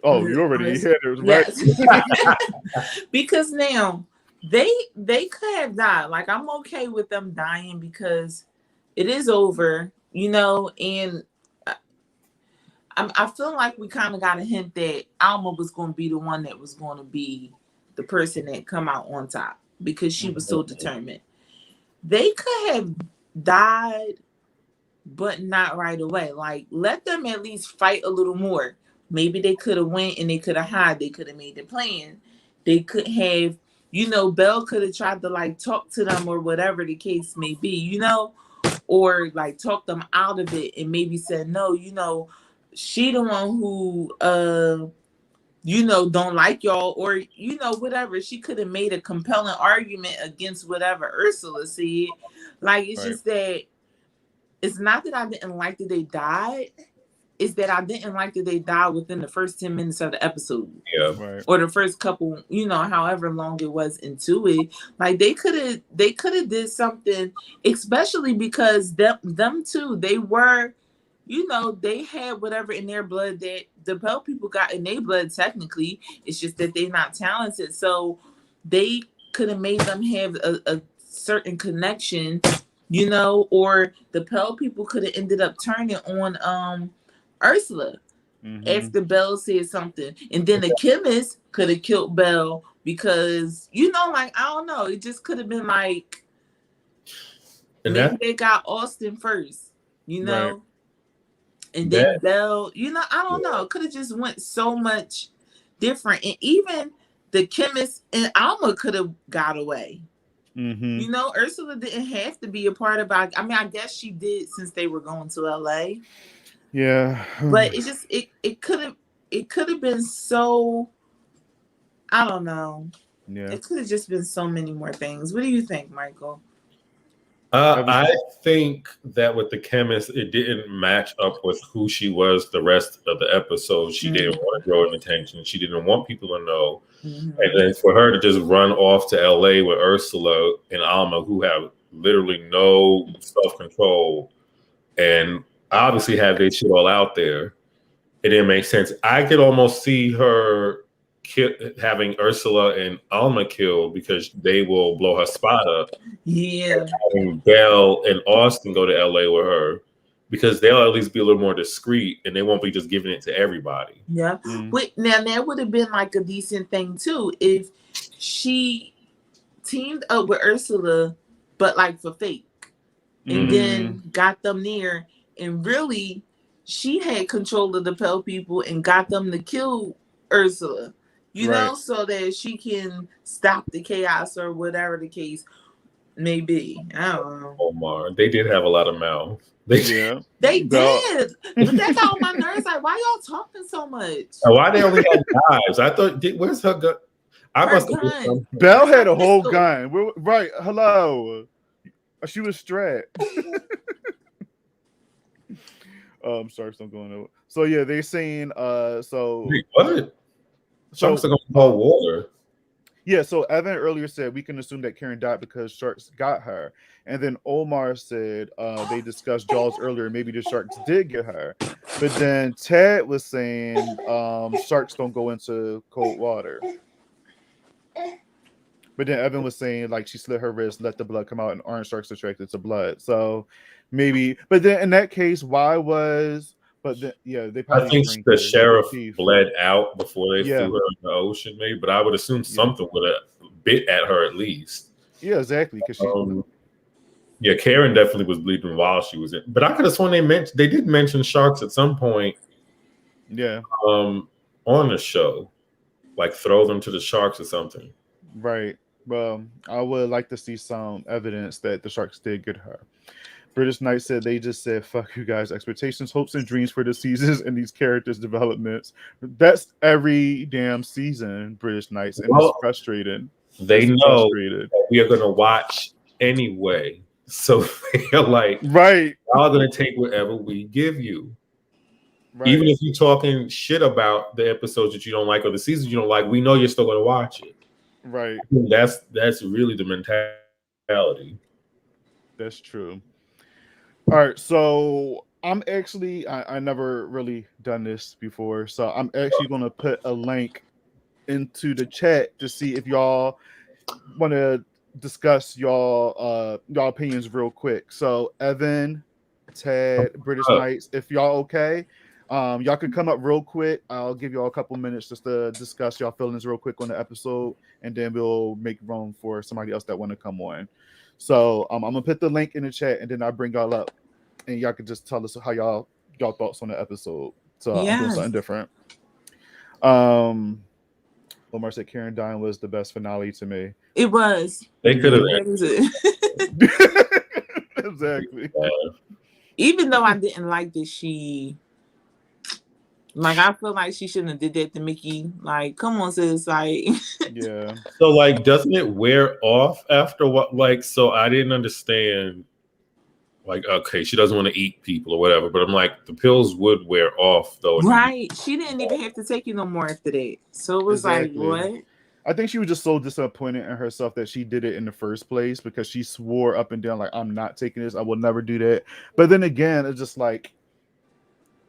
S1: Oh, you already had it, right?
S3: Yes. Because now they could have died. Like I'm okay with them dying because it is over, and I feel like we kind of got a hint that Alma was going to be the one that was going to be the person that come out on top because she was so determined. They could have died, but not right away. Like let them at least fight a little more. Maybe they could have went and they could have hid. They could have made the plan. They could have, Belle could have tried to like talk to them or whatever the case may be, or like talk them out of it and maybe said, no, she the one who, don't like y'all or, whatever. She could have made a compelling argument against whatever Ursula said. Like, it's just that it's not that I didn't like that they died. Is that I didn't like that they died within the first 10 minutes of the episode.
S2: Yeah. Right.
S3: Or the first couple, however long it was into it. Like they could have did something, especially because them two, they were, they had whatever in their blood that the Belle people got in their blood technically. It's just that they're not talented. So they could have made them have a certain connection, or the Pell people could have ended up turning on Ursula after Belle said something, and then the chemist could have killed Belle because I don't know, it just could have been like maybe they got Austin first, right. And then Belle, I don't know, it could have just went so much different, and even the chemist and Alma could have got away. Ursula didn't have to be a part of it. I mean, I guess she did since they were going to LA.
S1: Yeah,
S3: but it's just it could have been so, I don't know. Yeah, it could have just been so many more things. What do you think, Michael?
S2: I think that with the chemist, it didn't match up with who she was the rest of the episode. She didn't want to draw attention. She didn't want people to know. And then for her to just run off to LA with Ursula and Alma, who have literally no self-control and obviously have their shit all out there, it didn't make sense. I could almost see her having Ursula and Alma killed because they will blow her spot up.
S3: Yeah.
S2: And having Belle and Austin go to LA with her because they'll at least be a little more discreet and they won't be just giving it to everybody.
S3: Yeah. Wait, now that would have been like a decent thing too if she teamed up with Ursula, but like for fake, and then got them near, and really she had control of the Pale people and got them to kill Ursula, you know, so that she can stop the chaos or whatever the case may be. I don't know.
S2: Omar, they did have a lot of mouth.
S3: They did, but that got on my nerves. Like, why y'all talking so much?
S2: Why they only had knives? I thought, where's her gun?
S1: Belle had a whole gun. Right. Hello. She was strapped. Sharks don't go in over. So yeah, they're saying so
S2: wait, what? Sharks are gonna hold water.
S1: Yeah, so Evan earlier said we can assume that Karen died because sharks got her. And then Omar said they discussed Jaws earlier, maybe the sharks did get her. But then Ted was saying sharks don't go into cold water. But then Evan was saying like she slit her wrist, let the blood come out, and aren't sharks attracted to blood? So maybe, but then in that case, why was? But then, yeah, they probably.
S2: I think the sheriff bled out before they threw her in the ocean, maybe. But I would assume something would have bit at her at least.
S1: Yeah, exactly. Because
S2: yeah, Karen definitely was bleeding while she was in. But I could have sworn they did mention sharks at some point.
S1: Yeah.
S2: On the show, like throw them to the sharks or something.
S1: Right. Well, I would like to see some evidence that the sharks did get her. British Knight said they just said, fuck you guys, expectations, hopes, and dreams for the seasons and these characters' developments. That's every damn season, British Knights, and it's frustrating.
S2: They know that we are going to watch anyway. So they're like, y'all going to take whatever we give you. Right. Even if you're talking shit about the episodes that you don't like or the seasons you don't like, we know you're still going to watch it.
S1: Right.
S2: That's really the mentality.
S1: That's true. All right, so I'm actually I never really done this before, so I'm actually gonna put a link into the chat to see if y'all want to discuss y'all opinions real quick. So Evan, Ted, British Knights, if y'all okay, y'all can come up real quick. I'll give y'all a couple minutes just to discuss y'all feelings real quick on the episode, and then we'll make room for somebody else that want to come on. So I'm gonna put the link in the chat, and then I'll bring y'all up, and y'all can just tell us how y'all thoughts on the episode. So I'm doing something different. Omar said Karen dying was the best finale to me.
S3: It was.
S2: They could have.
S1: Exactly.
S3: Even though I didn't like that she. Like, I feel like she shouldn't have did that to Mickey. Like, come on, sis. Like,
S1: yeah.
S2: So, like, doesn't it wear off after what? Like, so I didn't understand. Like, okay, she doesn't want to eat people or whatever, but I'm like, the pills would wear off though.
S3: Right. She didn't even have to take it no more after that. So it was like, what?
S1: I think she was just so disappointed in herself that she did it in the first place because she swore up and down, like, I'm not taking this. I will never do that. But then again, it's just like,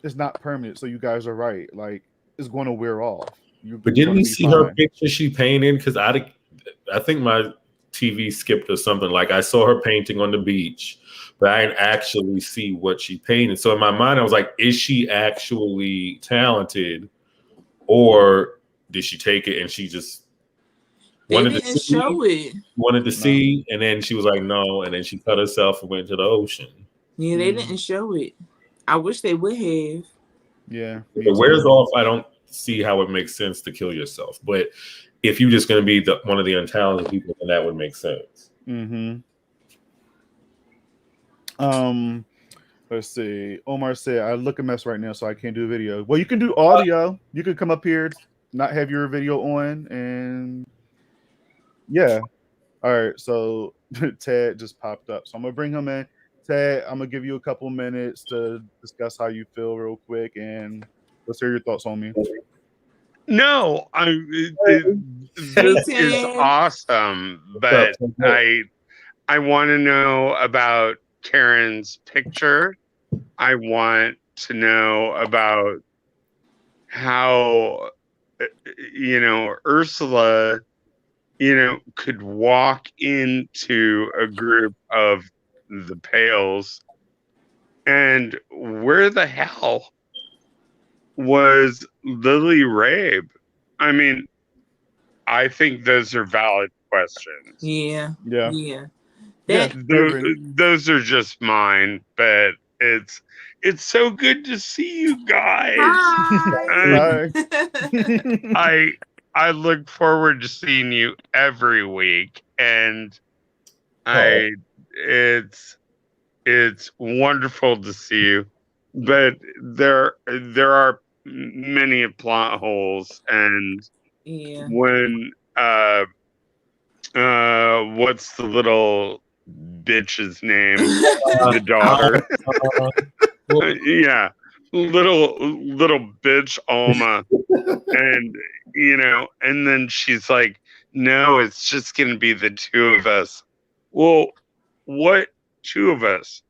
S1: it's not permanent, so you guys are right. Like, it's going to wear off.
S2: But didn't we see her picture she painted? Because I think my TV skipped or something. Like, I saw her painting on the beach, but I didn't actually see what she painted. So in my mind, I was like, is she actually talented, or did she take it and she just wanted to see, and then she was like, no, and then she cut herself and went to the ocean.
S3: Yeah, they didn't show it. I wish they would have.
S1: Yeah.
S2: If it wears off, I don't see how it makes sense to kill yourself. But if you're just going to be one of the untalented people, then that would make sense.
S1: Mm-hmm. Let's see. Omar said, I look a mess right now, so I can't do a video. Well, you can do audio. You can come up here, not have your video on, and yeah. All right, so Ted just popped up. So I'm going to bring him in. Ted, I'm going to give you a couple minutes to discuss how you feel real quick, and let's hear your thoughts on me.
S4: No, this is awesome, but I want to know about Karen's picture. I want to know about how Ursula, could walk into a group of the Pales, and where the hell was Lily Rabe? I mean, I think those are valid questions.
S3: Yeah.
S4: Those are just mine, but it's so good to see you guys.
S3: Hi.
S4: I look forward to seeing you every week, and it's wonderful to see you. But there are many plot holes, and when what's the little bitch's name? The daughter. Yeah. Little bitch Alma. And and then she's like, no, it's just gonna be the two of us. Well, what two of us?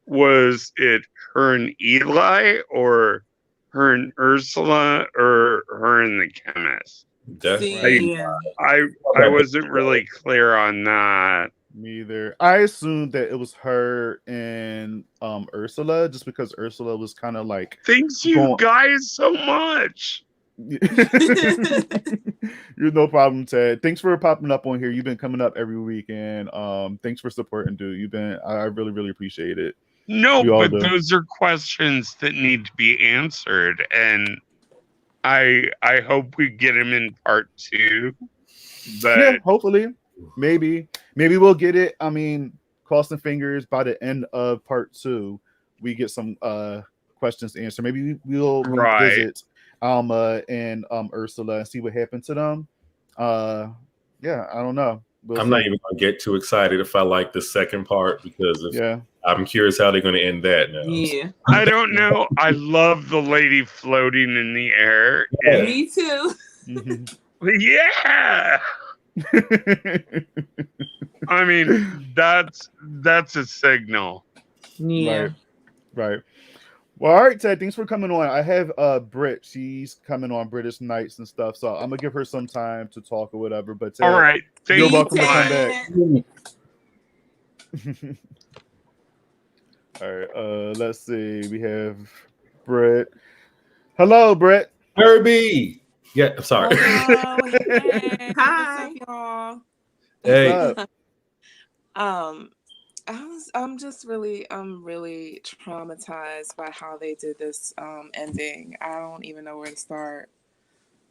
S4: Was it her and Eli, or her and Ursula, or her and the chemist? I wasn't really clear on that.
S1: Me either. I assumed that it was her and Ursula, just because Ursula was kind of like,
S4: thanks you guys so much.
S1: You're no problem, Ted. Thanks for popping up on here. You've been coming up every week, and thanks for supporting, dude. I really, really appreciate it.
S4: No, but those are questions that need to be answered, and I hope we get them in part 2. But
S1: yeah, hopefully, maybe we'll get it. I mean, crossing fingers, by the end of part 2, we get some questions to answer. Maybe we'll revisit Alma and Ursula and see what happened to them. Yeah, I don't know.
S2: I'm not even gonna get too excited if I like the second part, because I'm curious how they're gonna end that now.
S3: Yeah,
S4: I don't know. I love the lady floating in the air.
S3: Yeah. Me too.
S4: Yeah. I mean, that's a signal.
S3: Yeah.
S1: Right. Well, all right, Ted. Thanks for coming on. I have Britt. She's coming on British Nights and stuff, so I'm gonna give her some time to talk or whatever. But Ted,
S4: all right,
S1: you're welcome to come back. All right. Let's see. We have Britt. Hello, Britt.
S2: Herbie. Yeah. I'm sorry.
S5: Hello. Hey. Hi, what's up, y'all?
S2: Hey.
S5: I'm really traumatized by how they did this ending. I don't even know where to start.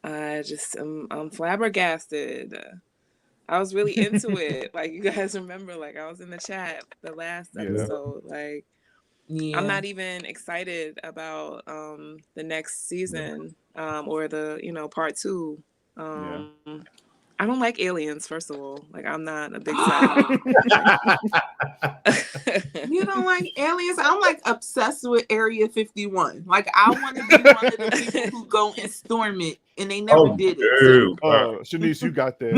S5: I'm flabbergasted. I was really into it. Like, you guys remember, like, I was in the chat the last episode. Like, I'm not even excited about the next season or the part 2. I don't like aliens, first of all. Like, I'm not a big fan.
S3: You don't like aliens? I'm like obsessed with Area 51. Like, I want to be one of the people who go and storm it, and they never did it.
S1: Oh, Chanise, you got that.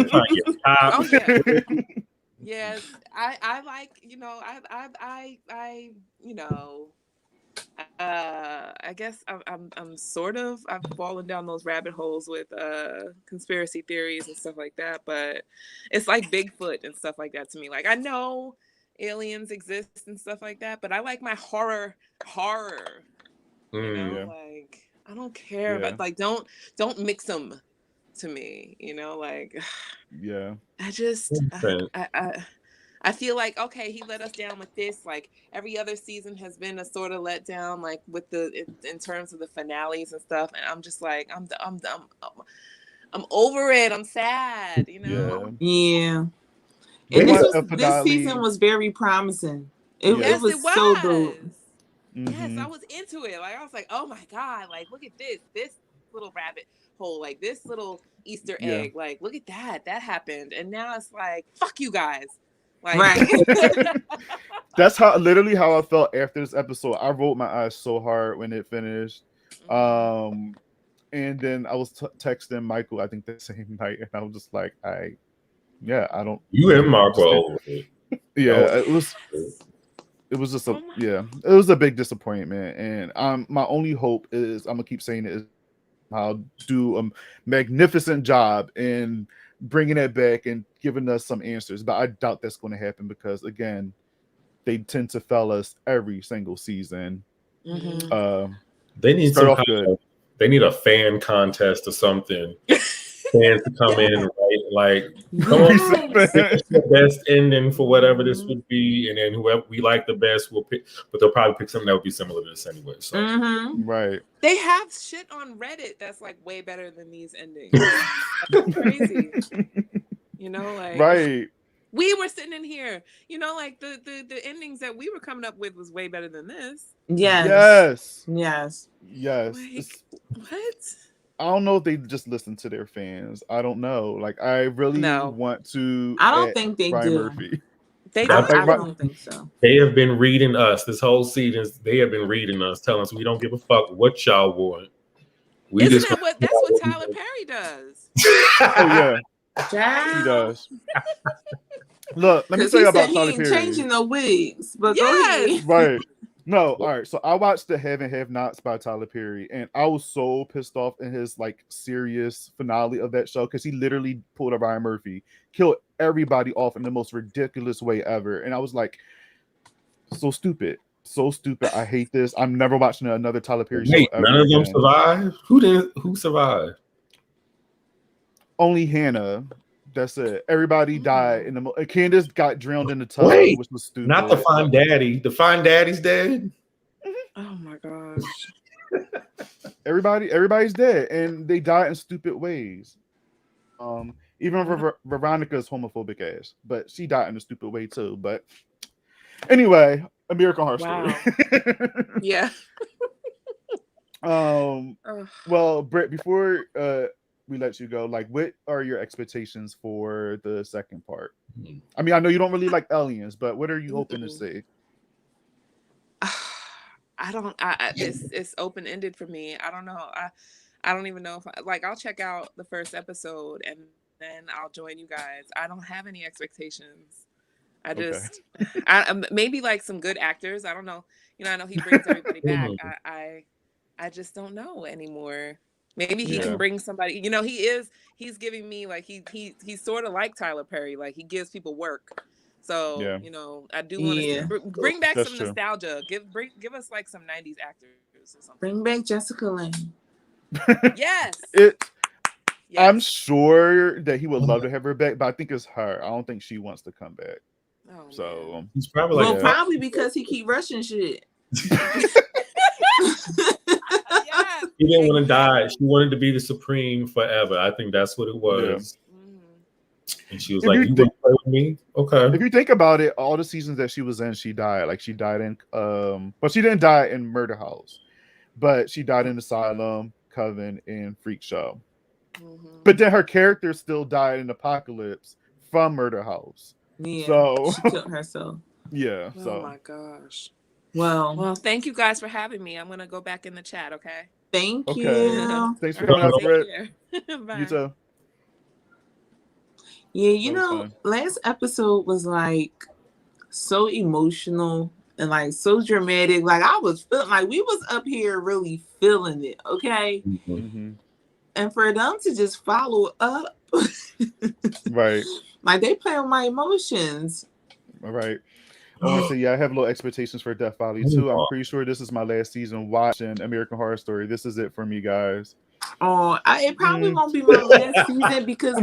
S5: Yes, I like, I guess I'm sort of, I've fallen down those rabbit holes with conspiracy theories and stuff like that, but it's like Bigfoot and stuff like that to me. Like, I know aliens exist and stuff like that, but I like my horror. Like, I don't care about, like, don't mix them to me, like, I feel like, okay, he let us down with this. Like, every other season has been a sort of letdown, like, with in terms of the finales and stuff. And I'm just like, I'm over it. I'm sad,
S3: Yeah. And this season was very promising. It was so good.
S5: Yes, I was into it. Like, I was like, oh my God, like, look at this little rabbit hole, like, this little Easter egg, like, look at that happened. And now it's like, fuck you guys. Like,
S1: right. That's literally how I felt after this episode. I rolled my eyes so hard when it finished. And then I was texting Michael, I think the same night, and I was just like, I don't.
S2: You and Marco.
S1: It was just it was a big disappointment. And my only hope is, I'm gonna keep saying it, is somehow do a magnificent job in bringing it back and giving us some answers. But I doubt that's going to happen because, again, they tend to fail us every single season.
S3: Mm-hmm.
S2: They need
S1: start
S2: some
S1: off good.
S2: They need a fan contest or something. Fans to come in and write like, come on, pick the best ending for whatever this would be, and then whoever we like the best will pick. But they'll probably pick something that would be similar to this anyway. So
S1: right,
S5: they have shit on Reddit that's like way better than these endings. That's crazy, you know, like
S1: right.
S5: We were sitting in here, you know, like the endings that we were coming up with was way better than this.
S1: Yes.
S5: Like, what?
S1: I don't know if they just listen to their fans. I don't know. Like, I really want to.
S3: I don't think they
S1: Brian
S3: do.
S1: Murphy.
S5: They don't.
S3: I don't think so.
S2: They have been reading us this whole season. They have been reading us, telling us we don't give a fuck what y'all want.
S5: That's what Tyler Perry does.
S1: Oh yeah, he does. Look, let me tell you about Tyler Perry.
S3: Changing the wigs, but
S1: right. No, all right. So I watched the Have and Have Nots by Tyler Perry, and I was so pissed off in his like serious finale of that show because he literally pulled a Ryan Murphy, killed everybody off in the most ridiculous way ever, and I was like, so stupid. I hate this. I'm never watching another Tyler Perry show ever.
S2: None of them survived. Who survived?
S1: Only Hannah. That's it. Everybody died in the. Candace got drowned in the tub, which was stupid.
S2: Not the Fine Daddy. The Fine Daddy's dead.
S5: Oh my gosh.
S1: Everybody's dead, and they died in stupid ways. Even Veronica's homophobic ass, but she died in a stupid way too. But anyway, American Horror Story.
S5: Yeah.
S1: Well, Britt, before we let you go, like, what are your expectations for the second part? I mean, I know you don't really like aliens, but what are you hoping to see?
S5: It's open-ended for me. I don't know. I don't even know if I'll check out the first episode and then I'll join you guys. I don't have any expectations. I just maybe like some good actors. I don't know. You know, I know he brings everybody back. I just don't know anymore. Maybe he can bring somebody. You know, he's giving me like he's sort of like Tyler Perry. Like he gives people work. So you know, I do want to bring back some nostalgia. Give us like some 90s actors or something.
S3: Bring back Jessica Lange.
S5: Yes.
S1: I'm sure that he would love to have her back, but I think it's her. I don't think she wants to come back.
S5: Oh,
S1: so
S2: he's probably like
S3: probably because he keep rushing shit.
S2: She didn't want to die. She wanted to be the supreme forever. I think that's what it was. Yeah. And she was like, "You want to play with me?" Okay.
S1: If you think about it, all the seasons that she was in, she died. Like she died in, but she didn't die in Murder House, but she died in Asylum, Coven, and Freak Show. But then her character still died in Apocalypse from Murder House.
S3: Yeah,
S1: so
S3: she killed herself.
S1: Yeah.
S5: Oh my gosh.
S3: Well,
S5: thank you guys for having me. I'm gonna go back in the chat. Okay.
S3: Thank you.
S1: Thanks for coming out, Brett.
S5: Bye.
S1: You too.
S3: Yeah, you know, last episode was like so emotional and like so dramatic. Like I was feeling like we was up here really feeling it. Okay. And for them to just follow up,
S1: right?
S3: Like they play on my emotions.
S1: All right. I want to say, I have low expectations for Death Valley too. I'm pretty sure this is my last season watching American Horror Story. This is it for me, guys.
S3: Oh, it probably won't be my last season because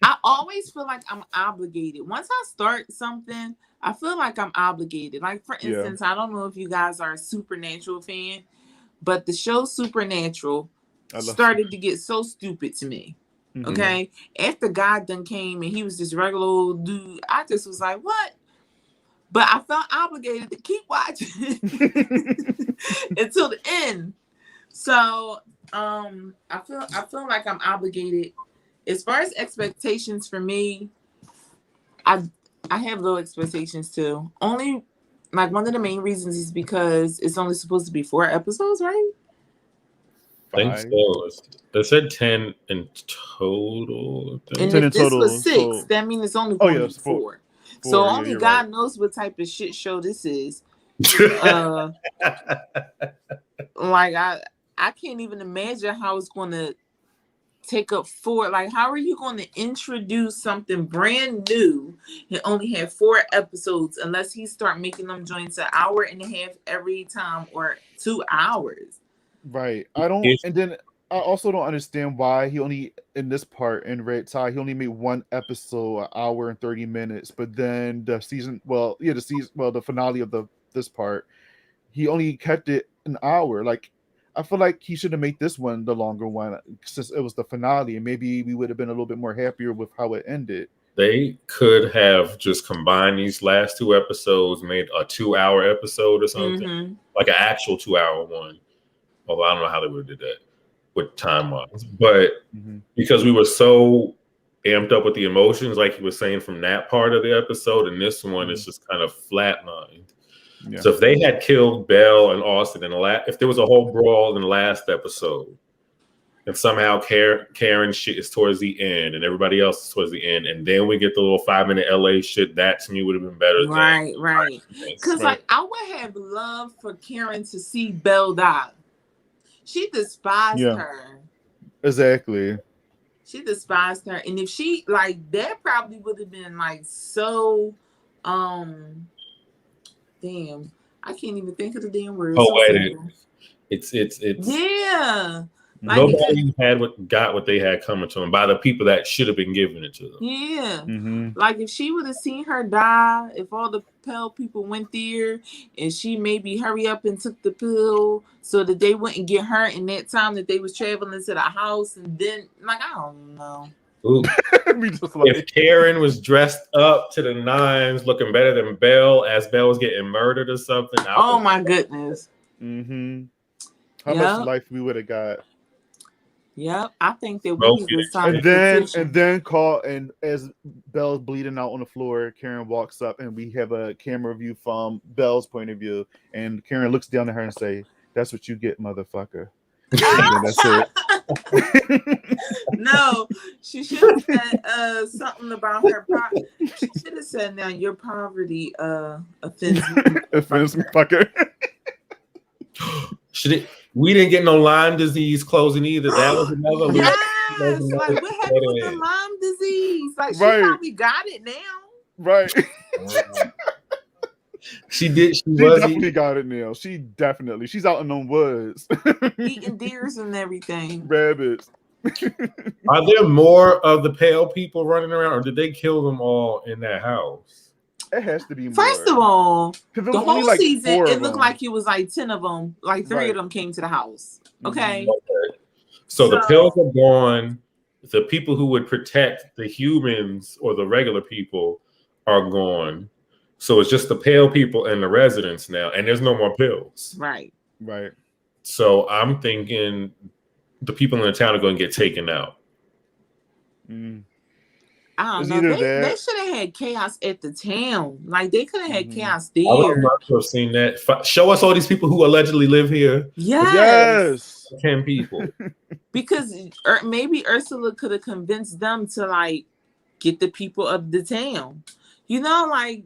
S3: I always feel like I'm obligated. Once I start something, I feel like I'm obligated. Like, for instance, I don't know if you guys are a Supernatural fan, but the show Supernatural started to get so stupid to me. Okay? After God done came and he was this regular old dude, I just was like, what? But I felt obligated to keep watching until the end. So I feel like I'm obligated. As far as expectations for me, I have low expectations too. Only like one of the main reasons is because it's only supposed to be 4 episodes, right?
S2: I think so. They said 10 in total.
S3: And 10 if this was 6, so that means it's only 4. So only God knows what type of shit show this is. Like I can't even imagine how it's going to take up 4. Like, how are you going to introduce something brand new and only have 4 episodes unless he start making them joints an hour and a half every time or 2 hours?
S1: Right. And then I also don't understand why he only, in this part in Red Tide, he only made 1 episode, an hour and 30 minutes. But then the finale of this part, he only kept it an hour. Like, I feel like he should have made this one the longer one since it was the finale, and maybe we would have been a little bit more happier with how it ended.
S2: They could have just combined these last 2 episodes, made a 2-hour episode or something, like an actual 2-hour one. Although I don't know how they would have did that with time-wise. But because we were so amped up with the emotions, like you were saying, from that part of the episode, and this one is just kind of flatlined. Yeah. So if they had killed Belle and Austin if there was a whole brawl in the last episode, and somehow Karen shit is towards the end, and everybody else is towards the end, and then we get the little 5-minute LA shit, that to me would have been better.
S3: Right. Because like I would have loved for Karen to see Belle die. She despised her.
S1: Exactly.
S3: She despised her, and if she like that, probably would have been like so. Damn, I can't even think of the damn words.
S2: It's
S3: yeah.
S2: Like, nobody got what they had coming to them by the people that should have been giving it to them.
S3: Yeah. Like if she would have seen her die, if all the Pell people went there and she maybe hurry up and took the pill so that they wouldn't get hurt in that time that they was traveling to the house, and then like I don't know.
S2: If Karen was dressed up to the nines, looking better than Belle, as Belle was getting murdered or something.
S3: Oh my goodness.
S1: How much life we would have got.
S3: Yep, I think that we was time.
S1: And then call, and as Belle's bleeding out on the floor, Karen walks up, and we have a camera view from Belle's point of view, and Karen looks down at her and say, "That's what you get, motherfucker." And that's it.
S3: No, she should have said something about her. She should have said, "Now your poverty offends me."
S1: Offends me, fucker.
S2: We didn't get no Lyme disease closing either. That was another.
S3: Yes, like what happened with the Lyme disease? Like she probably got it now.
S1: Right.
S2: She did. She
S1: definitely got it now. She's out in the woods
S3: eating deers and everything.
S1: Rabbits.
S2: Are there more of the pale people running around, or did they kill them all in that house?
S1: It has to be more.
S3: First of all, the whole
S1: like
S3: season, it looked like it was like 10 of them. Like 3 of them came to the house. Okay.
S2: So the pills are gone. The people who would protect the humans or the regular people are gone. So it's just the pale people and the residents now, and there's no more pills.
S3: Right.
S2: So I'm thinking the people in the town are going to get taken out.
S3: I don't know. They should have had chaos at the town. Like they could have had chaos there.
S2: I would love to have seen that. Show us all these people who allegedly live here.
S3: Yes.
S2: 10 people.
S3: Because maybe Ursula could have convinced them to like get the people of the town. You know, like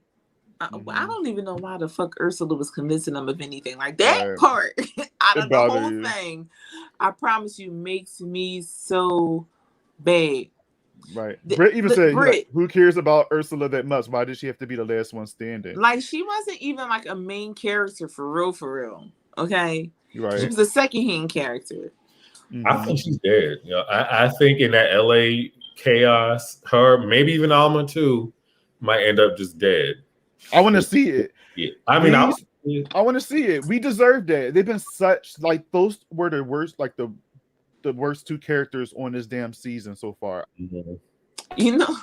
S3: I don't even know why the fuck Ursula was convincing them of anything. Like that part out of the whole thing, I promise you, makes me so bad.
S1: Right. Britt even said, like, who cares about Ursula that much? Why did she have to be the last one standing?
S3: Like, she wasn't even like a main character for real. Okay?
S1: Right.
S3: She was a secondhand character.
S2: I think she's dead. You know, I think in that LA chaos, her, maybe even Alma too, might end up just dead.
S1: I want to see it.
S2: Yeah. I mean,
S1: I want to see it. We deserve that. They've been such, like, those were the worst, like the worst 2 characters on this damn season so far.
S3: You know,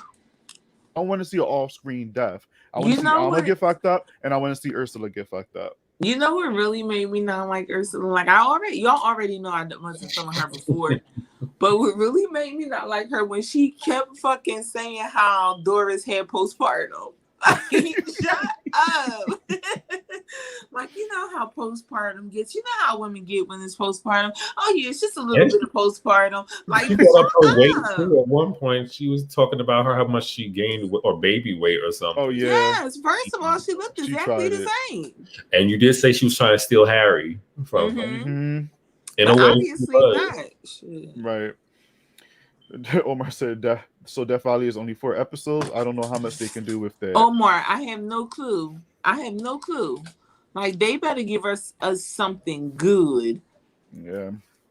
S1: I want to see an off-screen death. I want to see Alma get fucked up, and I want to see Ursula get fucked up.
S3: You know what really made me not like Ursula? Like y'all already know I wasn't feeling her before, but what really made me not like her when she kept fucking saying how Doris had postpartum. Shut up. Like, you know how postpartum gets. You know how women get when it's postpartum. Oh yeah, it's just a little bit of postpartum. Like,
S2: she brought up her weight too. At one point, she was talking about how much she gained or baby weight or something.
S1: Oh yeah.
S3: Yes. First of all, she looked exactly the same.
S2: And you did say she was trying to steal Harry from him. In
S3: But
S2: a way,
S3: obviously not. Shit.
S1: Right. Omar said that. So Death Valley is only 4 episodes. I don't know how much they can do with that.
S3: Omar, I have no clue. Like they better give us something good.
S1: Yeah.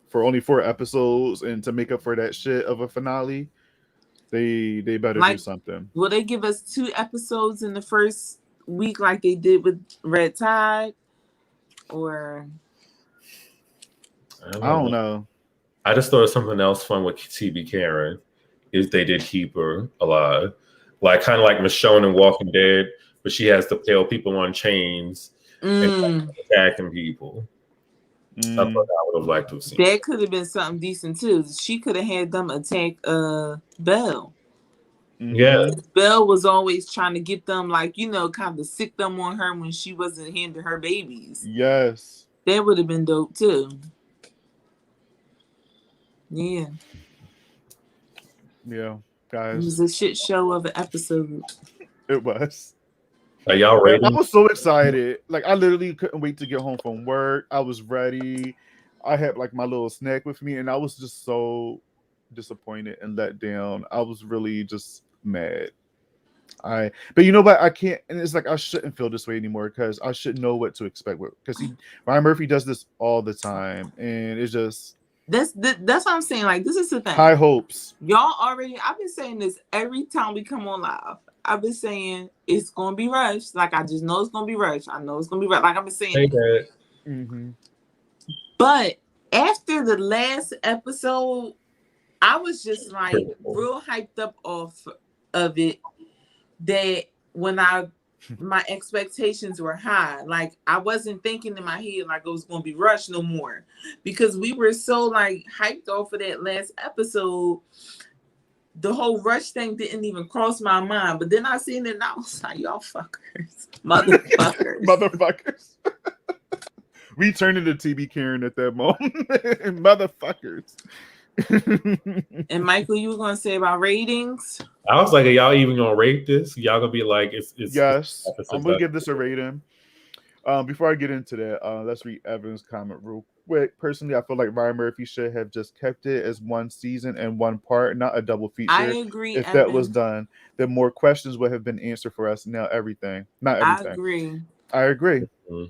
S1: For only 4 episodes and to make up for that shit of a finale, they better do something.
S3: Will they give us 2 episodes in the first week like they did with Red Tide? Or
S1: I don't know.
S2: I just thought of something else fun with TB Karen is they did keep her alive. Like kind of like Michonne in Walking Dead, but she has to pale people on chains and attacking people. I thought I would have liked to have seen
S3: that. Could have been something decent too. She could have had them attack Belle.
S2: Yeah.
S3: Belle was always trying to get them, like, you know, kind of sick them on her when she wasn't handing her babies.
S1: Yes.
S3: That would have been dope too. Yeah.
S1: Yeah, guys.
S3: It was a shit show of an episode.
S1: It was.
S2: Are y'all ready?
S1: I was so excited. Like, I literally couldn't wait to get home from work. I was ready. I had like my little snack with me, and I was just so disappointed and let down. I was really just mad. But you know what? I can't, and it's like I shouldn't feel this way anymore because I should know what to expect. Because Ryan Murphy does this all the time, and it's just
S3: that's what I'm saying. Like, this is the thing.
S1: High hopes.
S3: Y'all already. I've been saying this every time we come on live. I've been saying it's gonna be rushed. Like, I just know it's gonna be rushed. I know it's gonna be rushed. Like I've been saying.
S1: Mm-hmm.
S3: But after the last episode, I was just like real hyped up off of it. That when my expectations were high, like I wasn't thinking in my head like it was going to be rushed no more, because we were so like hyped off of that last episode. The whole rush thing didn't even cross my mind, but then I seen it and I was like, y'all fuckers, motherfuckers.
S1: We turned into TB Karen at that moment. Motherfuckers.
S3: And Michael, you were gonna say about ratings?
S2: I was like, are y'all even gonna rate this? Y'all gonna be like, it's
S1: yes. I'm gonna give this a rating. Before I get into that, let's read Evan's comment real quick. Personally, I feel like Ryan Murphy should have just kept it as one season and one part, not a double feature.
S3: I agree.
S1: If that was done, then more questions would have been answered for us. Now everything, not everything. I agree. Mm-hmm.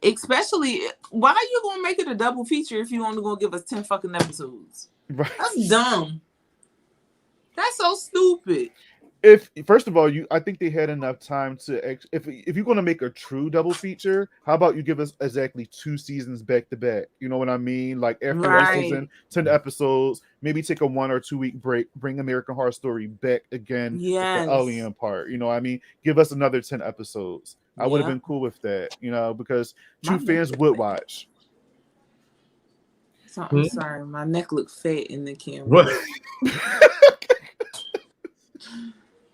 S3: Especially, why are you gonna make it a double feature if you only gonna give us 10 fucking episodes? Right. That's dumb. That's so stupid.
S1: If first of all, I think they had enough time to. If you're going to make a true double feature, how about you give us exactly 2 seasons back to back? You know what I mean? Like after one season, 10 episodes, maybe take a 1 or 2 week break, bring American Horror Story back again. Yes. The alien part. You know what I mean? Give us another 10 episodes. I would have been cool with that. You know, because true fans would watch.
S3: So, I'm sorry, my neck looked fat in the camera.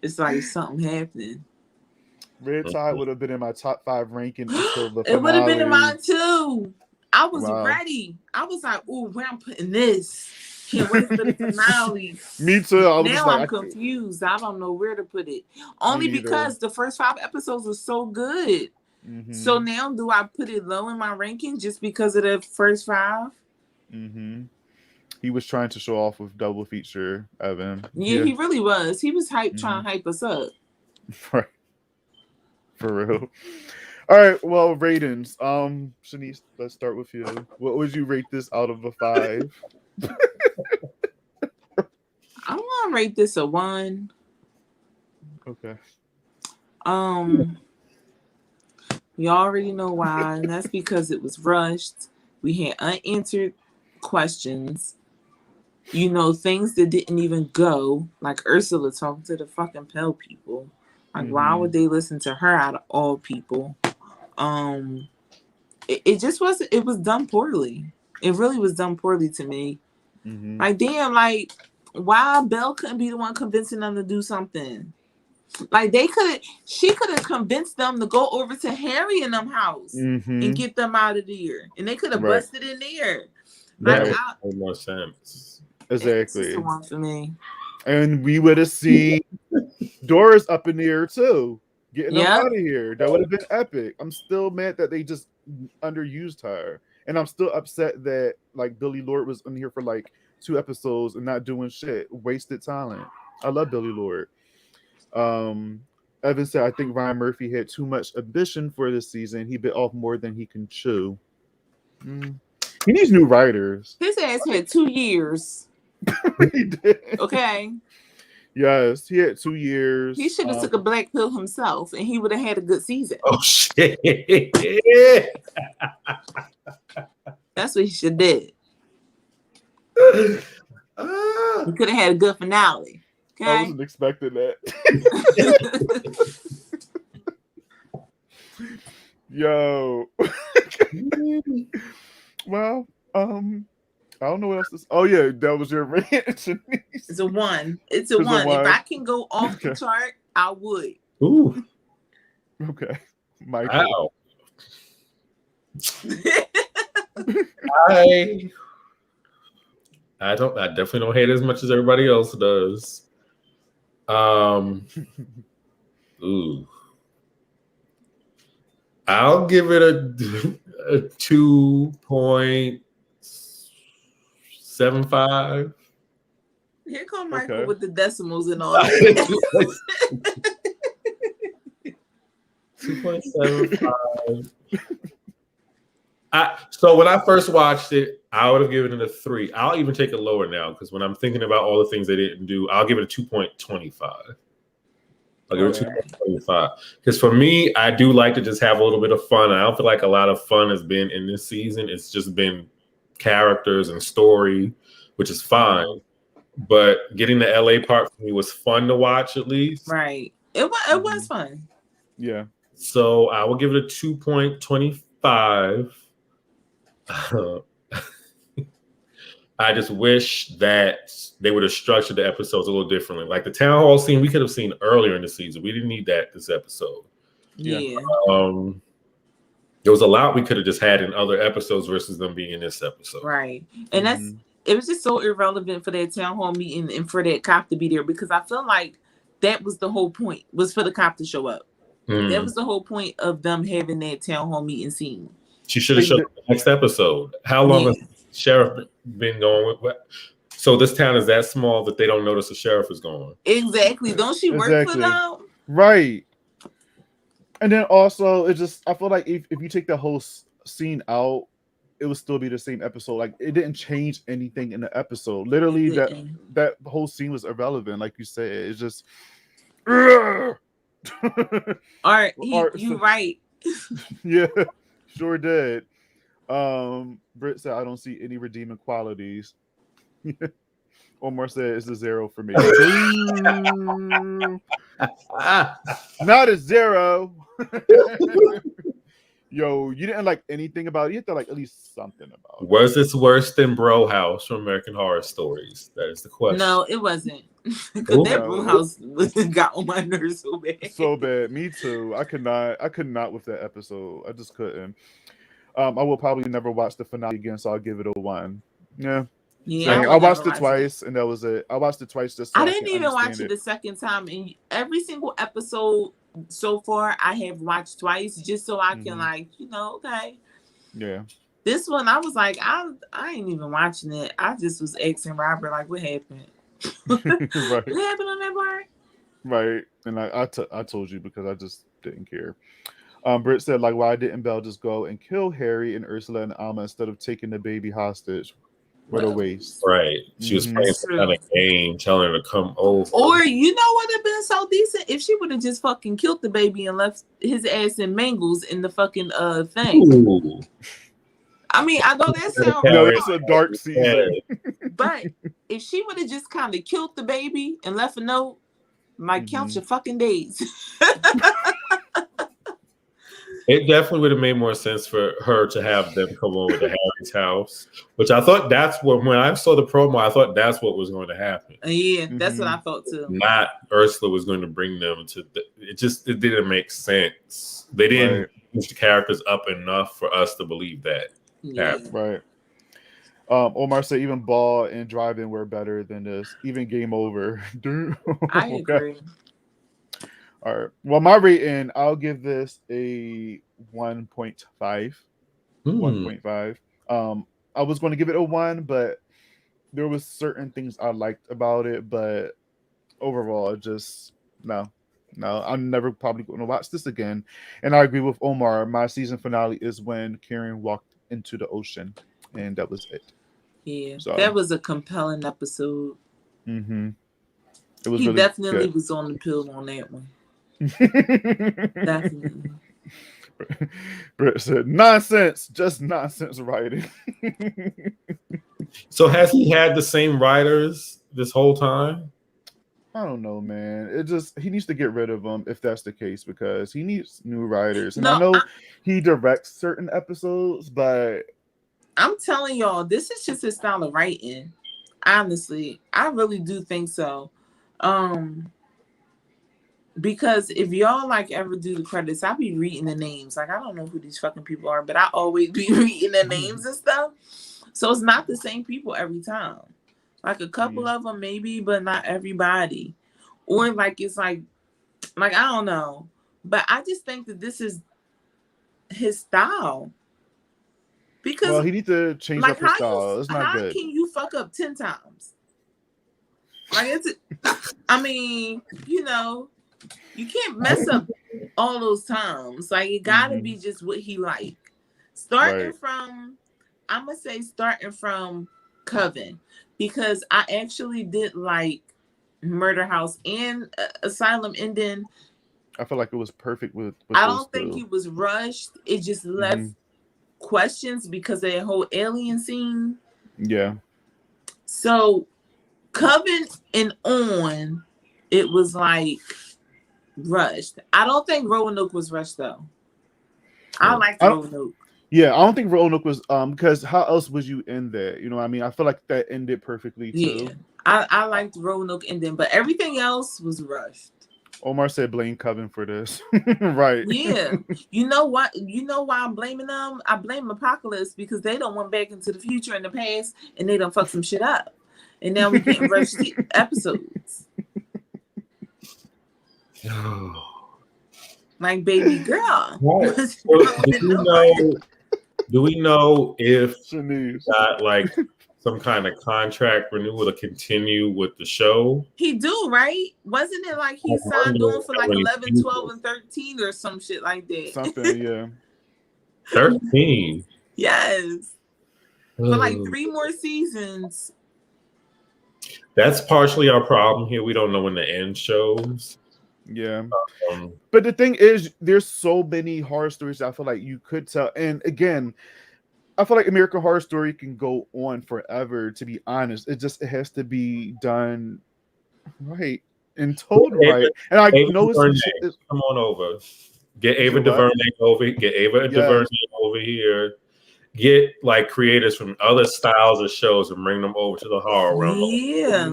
S3: It's like something happening.
S1: Red Tide would have been in my top 5 ranking until the finale.
S3: It would have been in mine too. I was ready. I was like, "Ooh, where I'm putting this? Can't wait for the finale."
S1: Me too.
S3: Now I'm confused. I don't know where to put it. Only because the first 5 episodes were so good. Mm-hmm. So now, do I put it low in my ranking just because of the first 5?
S1: Mm-hmm. He was trying to show off with double feature, Evan.
S3: Yeah, he really was. He was trying to hype us up.
S1: Right. For real. All right, well, ratings. Chanise, let's start with you. What would you rate this out of a 5?
S3: I'm gonna rate this a 1.
S1: Okay.
S3: You already know why, and that's because it was rushed. We had unanswered questions. You know, things that didn't even go, like Ursula talking to the fucking Pell people. Like, why would they listen to her out of all people? It just wasn't. It was done poorly. It really was done poorly to me. Mm-hmm. Like, damn, like, why Belle couldn't be the one convincing them to do something? Like, she could have convinced them to go over to Harry and them house and get them out of there, and they could have busted in there.
S2: That would make more sense.
S1: Exactly.
S3: It's the one for me.
S1: And we would have seen Doris up in the air too, getting them out of here. That would have been epic. I'm still mad that they just underused her. And I'm still upset that like Billy Lord was in here for like 2 episodes and not doing shit. Wasted talent. I love Billy Lord. Evan said, I think Ryan Murphy had too much ambition for this season. He bit off more than he can chew. He needs new writers.
S3: His ass had 2 years.
S1: He did.
S3: Okay.
S1: Yes, he had 2 years.
S3: He should have took a black pill himself, and he would have had a good season.
S2: Oh shit!
S3: That's what he should did. He could have had a good finale. Okay.
S1: I wasn't expecting that. Yo. Well, I don't know what else to say. Oh yeah, that was your rant.
S3: It's a 1. It's a 1. If I can go off the chart, I would.
S2: Ooh.
S1: Okay. Michael.
S2: Wow. I definitely don't hate it as much as everybody else does. Ooh. I'll give it a 2.75.
S3: Here come Michael
S1: Okay.
S3: with the decimals and all that.
S2: 2.75. So when I first watched it, I would have given it a 3. I'll even take it lower now because when I'm thinking about all the things they didn't do, I'll give it a 2.25. I'll give it 2.25 because for me, I do like to just have a little bit of fun. I don't feel like a lot of fun has been in this season. It's just been characters and story, which is fine. But getting the LA part for me was fun to watch at least.
S3: Right. It was fun.
S1: Yeah.
S2: So I will give it a 2.25. I just wish that they would have structured the episodes a little differently. Like the town hall scene, we could have seen earlier in the season. We didn't need that this episode.
S3: Yeah.
S2: There was a lot we could have just had in other episodes versus them being in this episode.
S3: Right. And it was just so irrelevant for that town hall meeting and for that cop to be there because I feel like that was the whole point, was for the cop to show up. That was the whole point of them having that town hall meeting scene.
S2: She should have showed up the next episode. How long has the sheriff been going with what? So this town is that small that they don't notice the sheriff is gone.
S3: Exactly. Don't she work for them?
S1: Right. And then also, it just, I feel like if you take the whole scene out, it would still be the same episode. Like it didn't change anything in the episode. Literally, that whole scene was irrelevant. Like you said, it's just.
S3: Art, you right.
S1: Yeah, sure did. Britt said, I don't see any redeeming qualities. Omar said it's a 0 for me. Not a 0. Yo, you didn't like anything about it. You had to like at least something about it.
S2: Was this worse than Bro House from American Horror Stories? That is the question.
S3: No, it wasn't. Because that Bro House got on my nerves so bad.
S1: So bad. Me too. I could not with that episode. I just couldn't. I will probably never watch the finale again, so I'll give it a 1. Yeah.
S3: Yeah,
S1: I watched it twice, and that was it. I watched it twice just. So
S3: I didn't even watch it the second time, and every single episode so far I have watched twice, just so I can okay.
S1: Yeah.
S3: This one I was like, I ain't even watching it. I just was asking Robert like, what happened?
S1: Right.
S3: What happened on that part?
S1: Right, and I told you because I just didn't care. Britt said, like, why didn't Belle just go and kill Harry and Ursula and Alma instead of taking the baby hostage? What a waste.
S2: Right. She was playing some kind of game, telling her to come over.
S3: Or you know what would have been so decent? If she would have just fucking killed the baby and left his ass in mangles in the fucking thing.
S2: Ooh.
S3: I mean, I know that sounds
S1: no, it's a dark season.
S3: But if she would have just kind of killed the baby and left a note, might count your fucking days.
S2: It definitely would have made more sense for her to have them come over to Harry's house, which I thought that's what, when I saw the promo, I thought that's what was going to happen.
S3: Yeah, that's what I thought too.
S2: Not Ursula was going to bring them to it didn't make sense. They didn't push the characters up enough for us to believe that.
S3: Yeah.
S1: Right. Omar said even Ball and Drive-In were better than this. Even Game Over.
S3: I agree.
S1: All right. Well, my rating, I'll give this a 1.5. 1.5. I was going to give it a 1, but there was certain things I liked about it, but overall, just no. I'm never probably going to watch this again. And I agree with Omar. My season finale is when Karen walked into the ocean, and that was it.
S3: Yeah, so that was a compelling episode.
S1: Mm-hmm. It was.
S3: He
S1: really
S3: definitely
S1: good.
S3: was on the pill on that one. Definitely.
S1: Brett said, "Nonsense, just nonsense writing."
S2: So has he had the same writers this whole time?
S1: I don't know, man. He needs to get rid of them if that's the case, because he needs new writers. And I know he directs certain episodes, but
S3: I'm telling y'all, this is just his style of writing. Honestly, I really do think so. Because if y'all like ever do the credits, I be reading the names. Like, I don't know who these fucking people are, but I always be reading the names and stuff. So it's not the same people every time. Like a couple of them maybe, but not everybody. Or like it's like I don't know. But I just think that this is his style. Because
S1: he needs to change up his style. It's not good.
S3: How can you fuck up 10 times? Like I mean, you know, you can't mess up all those times. Like it gotta be just what he like. Starting from Coven, because I actually did like Murder House and Asylum ending.
S1: I feel like it was perfect with
S3: I don't think he was rushed. It just left questions because of that whole alien scene.
S1: Yeah. So
S3: Coven and on, it was like rushed. I don't think Roanoke was rushed though. I liked Roanoke.
S1: Yeah, I don't think Roanoke was because how else would you end that? You know what I mean? I feel like that ended perfectly too.
S3: Yeah. I liked Roanoke ending, but everything else was rushed.
S1: Omar said blame Coven for this. Right.
S3: Yeah. You know what? You know why I'm blaming them? I blame Apocalypse because they don't went back into the future and the past and they done fuck some shit up. And now we getting rushed episodes. Like baby girl.
S2: Right. So, do we know if Chanise got like some kind of contract renewal to continue with the show?
S3: He do, right? Wasn't it like he signed on for like 11, 12, and 13 or some shit like that?
S1: Something, yeah.
S2: 13?
S3: Yes. For like 3 more seasons.
S2: That's partially our problem here. We don't know when the end shows.
S1: Yeah. But the thing is, there's so many horror stories I feel like you could tell. And again, I feel like American Horror Story can go on forever, to be honest. It has to be done right and told right. And I know it's
S2: come on over. Get Ava DuVernay over. Get Ava DuVernay over here. Get like creators from other styles of shows and bring them over to the horror realm.
S3: Yeah.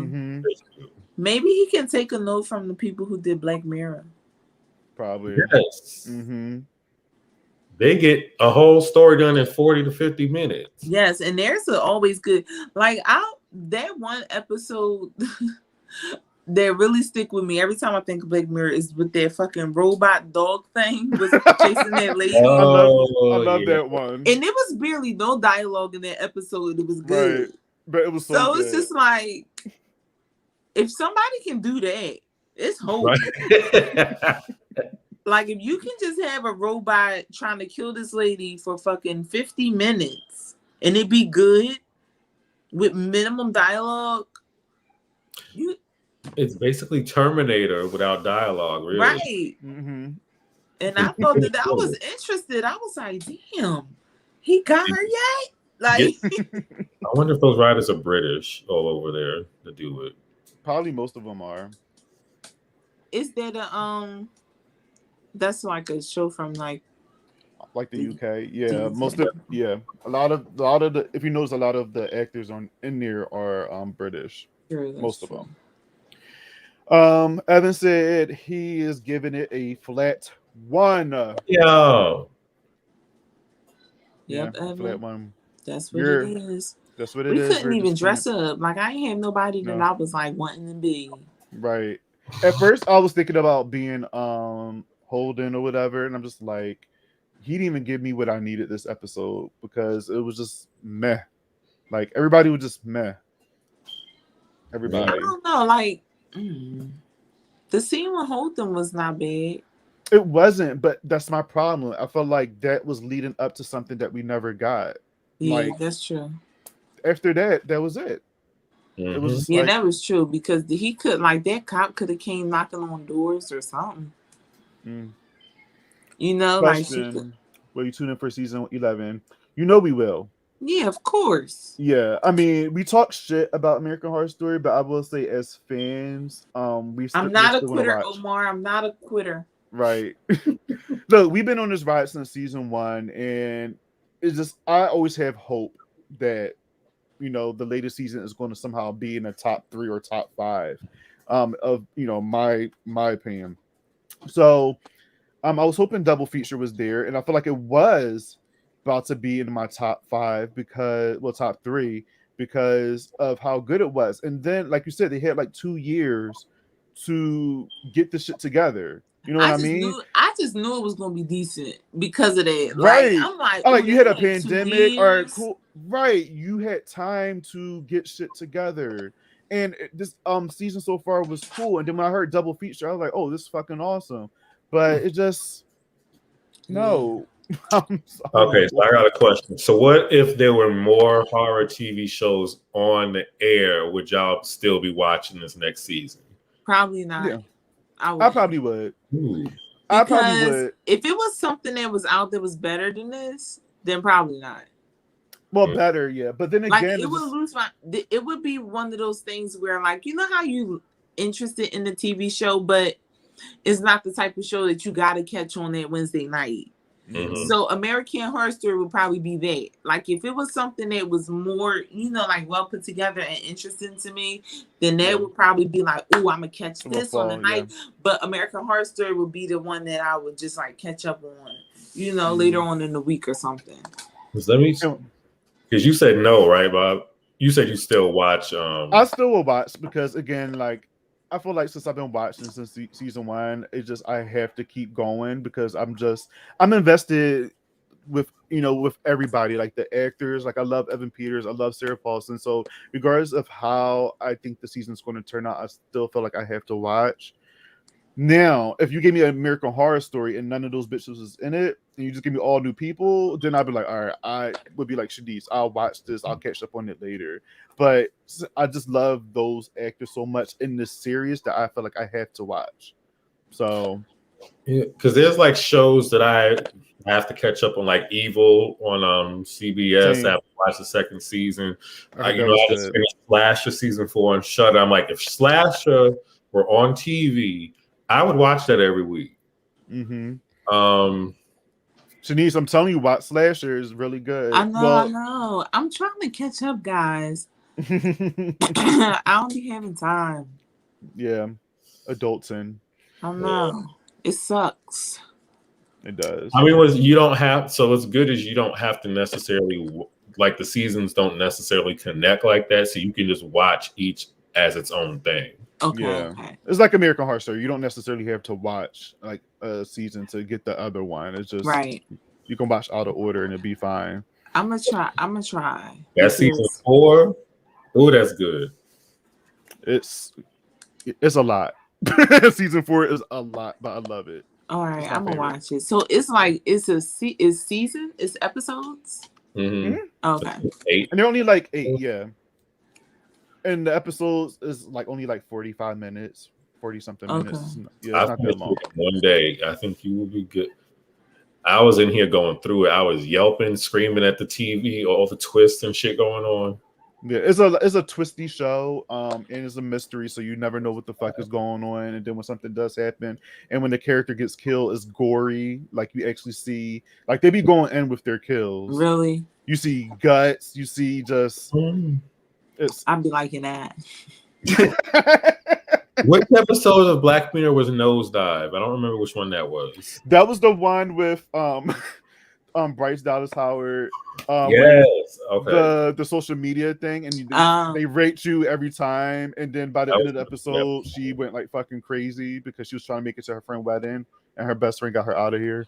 S3: Maybe he can take a note from the people who did Black Mirror.
S1: Probably.
S2: Yes. They get a whole story done in 40 to 50 minutes.
S3: Yes, and there's always good. Like that one episode that really stick with me every time I think of Black Mirror is with that fucking robot dog thing was chasing that lady.
S1: I love that one.
S3: And it was barely no dialogue in that episode. It was good.
S1: Right. But it was so good.
S3: It's just like, if somebody can do that, it's hope.
S2: Right.
S3: Like, if you can just have a robot trying to kill this lady for fucking 50 minutes and it be good with minimum dialogue,
S2: it's basically Terminator without dialogue, really.
S3: Right. And I thought that I was interested. I was like, damn, he got her yet? Like,
S2: I wonder if those writers are British all over there to do it.
S1: Probably most of them are.
S3: Is that that's like a show from like
S1: the UK? Yeah, a lot of the, if you notice, a lot of the actors in there are British.
S3: Sure,
S1: most of them. Evan said he is giving it a flat 1.
S2: Yo.
S3: Yep, Evan.
S1: Flat 1.
S3: That's what it is.
S1: That's what it is.
S3: We couldn't even dress up. Like, I ain't have nobody that I was like wanting to be.
S1: Right. At first, I was thinking about being Holden or whatever, and I'm just like, he didn't even give me what I needed this episode because it was just meh. Like everybody was just meh. Everybody.
S3: I don't know. Like the scene with Holden was not bad.
S1: It wasn't, but that's my problem. I felt like that was leading up to something that we never got.
S3: Yeah,
S1: Like,
S3: that's true.
S1: After that was it. It was just
S3: that was true because he could that cop could have came knocking on doors or something. You know,
S1: Question, will you tune in for season 11? You know we will.
S3: Yeah, of course.
S1: Yeah, I mean, we talk shit about American Horror Story, but I will say as fans, I'm
S3: not a quitter, Omar. I'm not a quitter.
S1: Right. Look, we've been on this ride since season 1, and it's just I always have hope that the latest season is going to somehow be in the top 3 or top 5 of my opinion. So I was hoping Double Feature was there, and I feel like it was about to be in my top 5 top 3 because of how good it was. And then, like you said, they had like 2 years to get the shit together. You know what I mean?
S3: I just knew it was gonna be decent because of that.
S1: Right.
S3: I'm like,
S1: you had a pandemic, or cool. Right. You had time to get shit together. And this season so far was cool. And then when I heard Double Feature, I was like, oh, this is fucking awesome. But it just no. I'm sorry.
S2: Okay, so I got a question. So what if there were more horror TV shows on the air? Would y'all still be watching this next season?
S3: Probably not.
S1: Yeah. I probably would. I probably would.
S3: If it was something that was out that was better than this, then probably not.
S1: Well, better, yeah. But then again,
S3: it would lose my. It would be one of those things where, how you interested in the TV show, but it's not the type of show that you got to catch on that Wednesday night. So American Horror Story would probably be that. If it was something that was more, well put together and interesting to me, then that would probably be like, oh, I'm gonna catch this on the night. But American Horror Story would be the one that I would just catch up on, later on in the week or something.
S2: Let me, because you said no, right, Bob? You said you still watch.
S1: I still will watch because again, I feel like since I've been watching since season 1, it's just I have to keep going because I'm invested with with everybody, like the actors. I love Evan Peters, I love Sarah Paulson. So regardless of how I think the season's going to turn out, I still feel like I have to watch. Now, if you give me an American Horror Story and none of those bitches is in it, and you just give me all new people, then I'd be like, all right, I would be like Chanise, I'll watch this, I'll catch up on it later. But I just love those actors so much in this series that I feel like I have to watch. So,
S2: yeah, because there's shows that I have to catch up on, Evil on CBS. Same. I have to watch the second season. I just finished Slasher season 4 on Shudder. I'm like, if Slasher were on TV, I would watch that every week.
S1: Chanise, I'm telling you, what Slasher is really good.
S3: I know. I'm trying to catch up, guys. I don't be having time.
S1: Yeah, adulting.
S3: I know. It sucks.
S1: It does.
S2: I mean, you don't have. So as good as you don't have to necessarily the seasons don't necessarily connect like that, so you can just watch each as its own thing.
S3: Okay.
S1: It's like American Horror Story. You don't necessarily have to watch a season to get the other one. It's just you can watch out of order and it'll be fine.
S3: I'm gonna try.
S2: That's season 4. Oh, that's good.
S1: It's a lot. Season 4 is a lot, but I love it.
S3: All right, I'm gonna watch it. So it's season? It's episodes?
S2: Mm-hmm.
S3: Okay.
S2: 8.
S1: And they're only 8, yeah. And the episodes is only 45 minutes, 40 something minutes. Yeah, it's not that long.
S2: One day, I think you will be good. I was in here going through it. I was yelping, screaming at the TV, all the twists and shit going on.
S1: Yeah, it's a twisty show, and it's a mystery, so you never know what the fuck is going on. And then when something does happen, and when the character gets killed, it's gory. You actually see, they be going in with their kills.
S3: Really?
S1: You see guts. You see just.
S3: I'd be liking that.
S2: Which episode of Black Mirror was Nosedive? I don't remember which one that was.
S1: That was the one with Bryce Dallas Howard.
S2: Yes. Okay.
S1: The social media thing, and they rate you every time, and then by the end of the episode, she went fucking crazy because she was trying to make it to her friend's wedding, and her best friend got her out of here.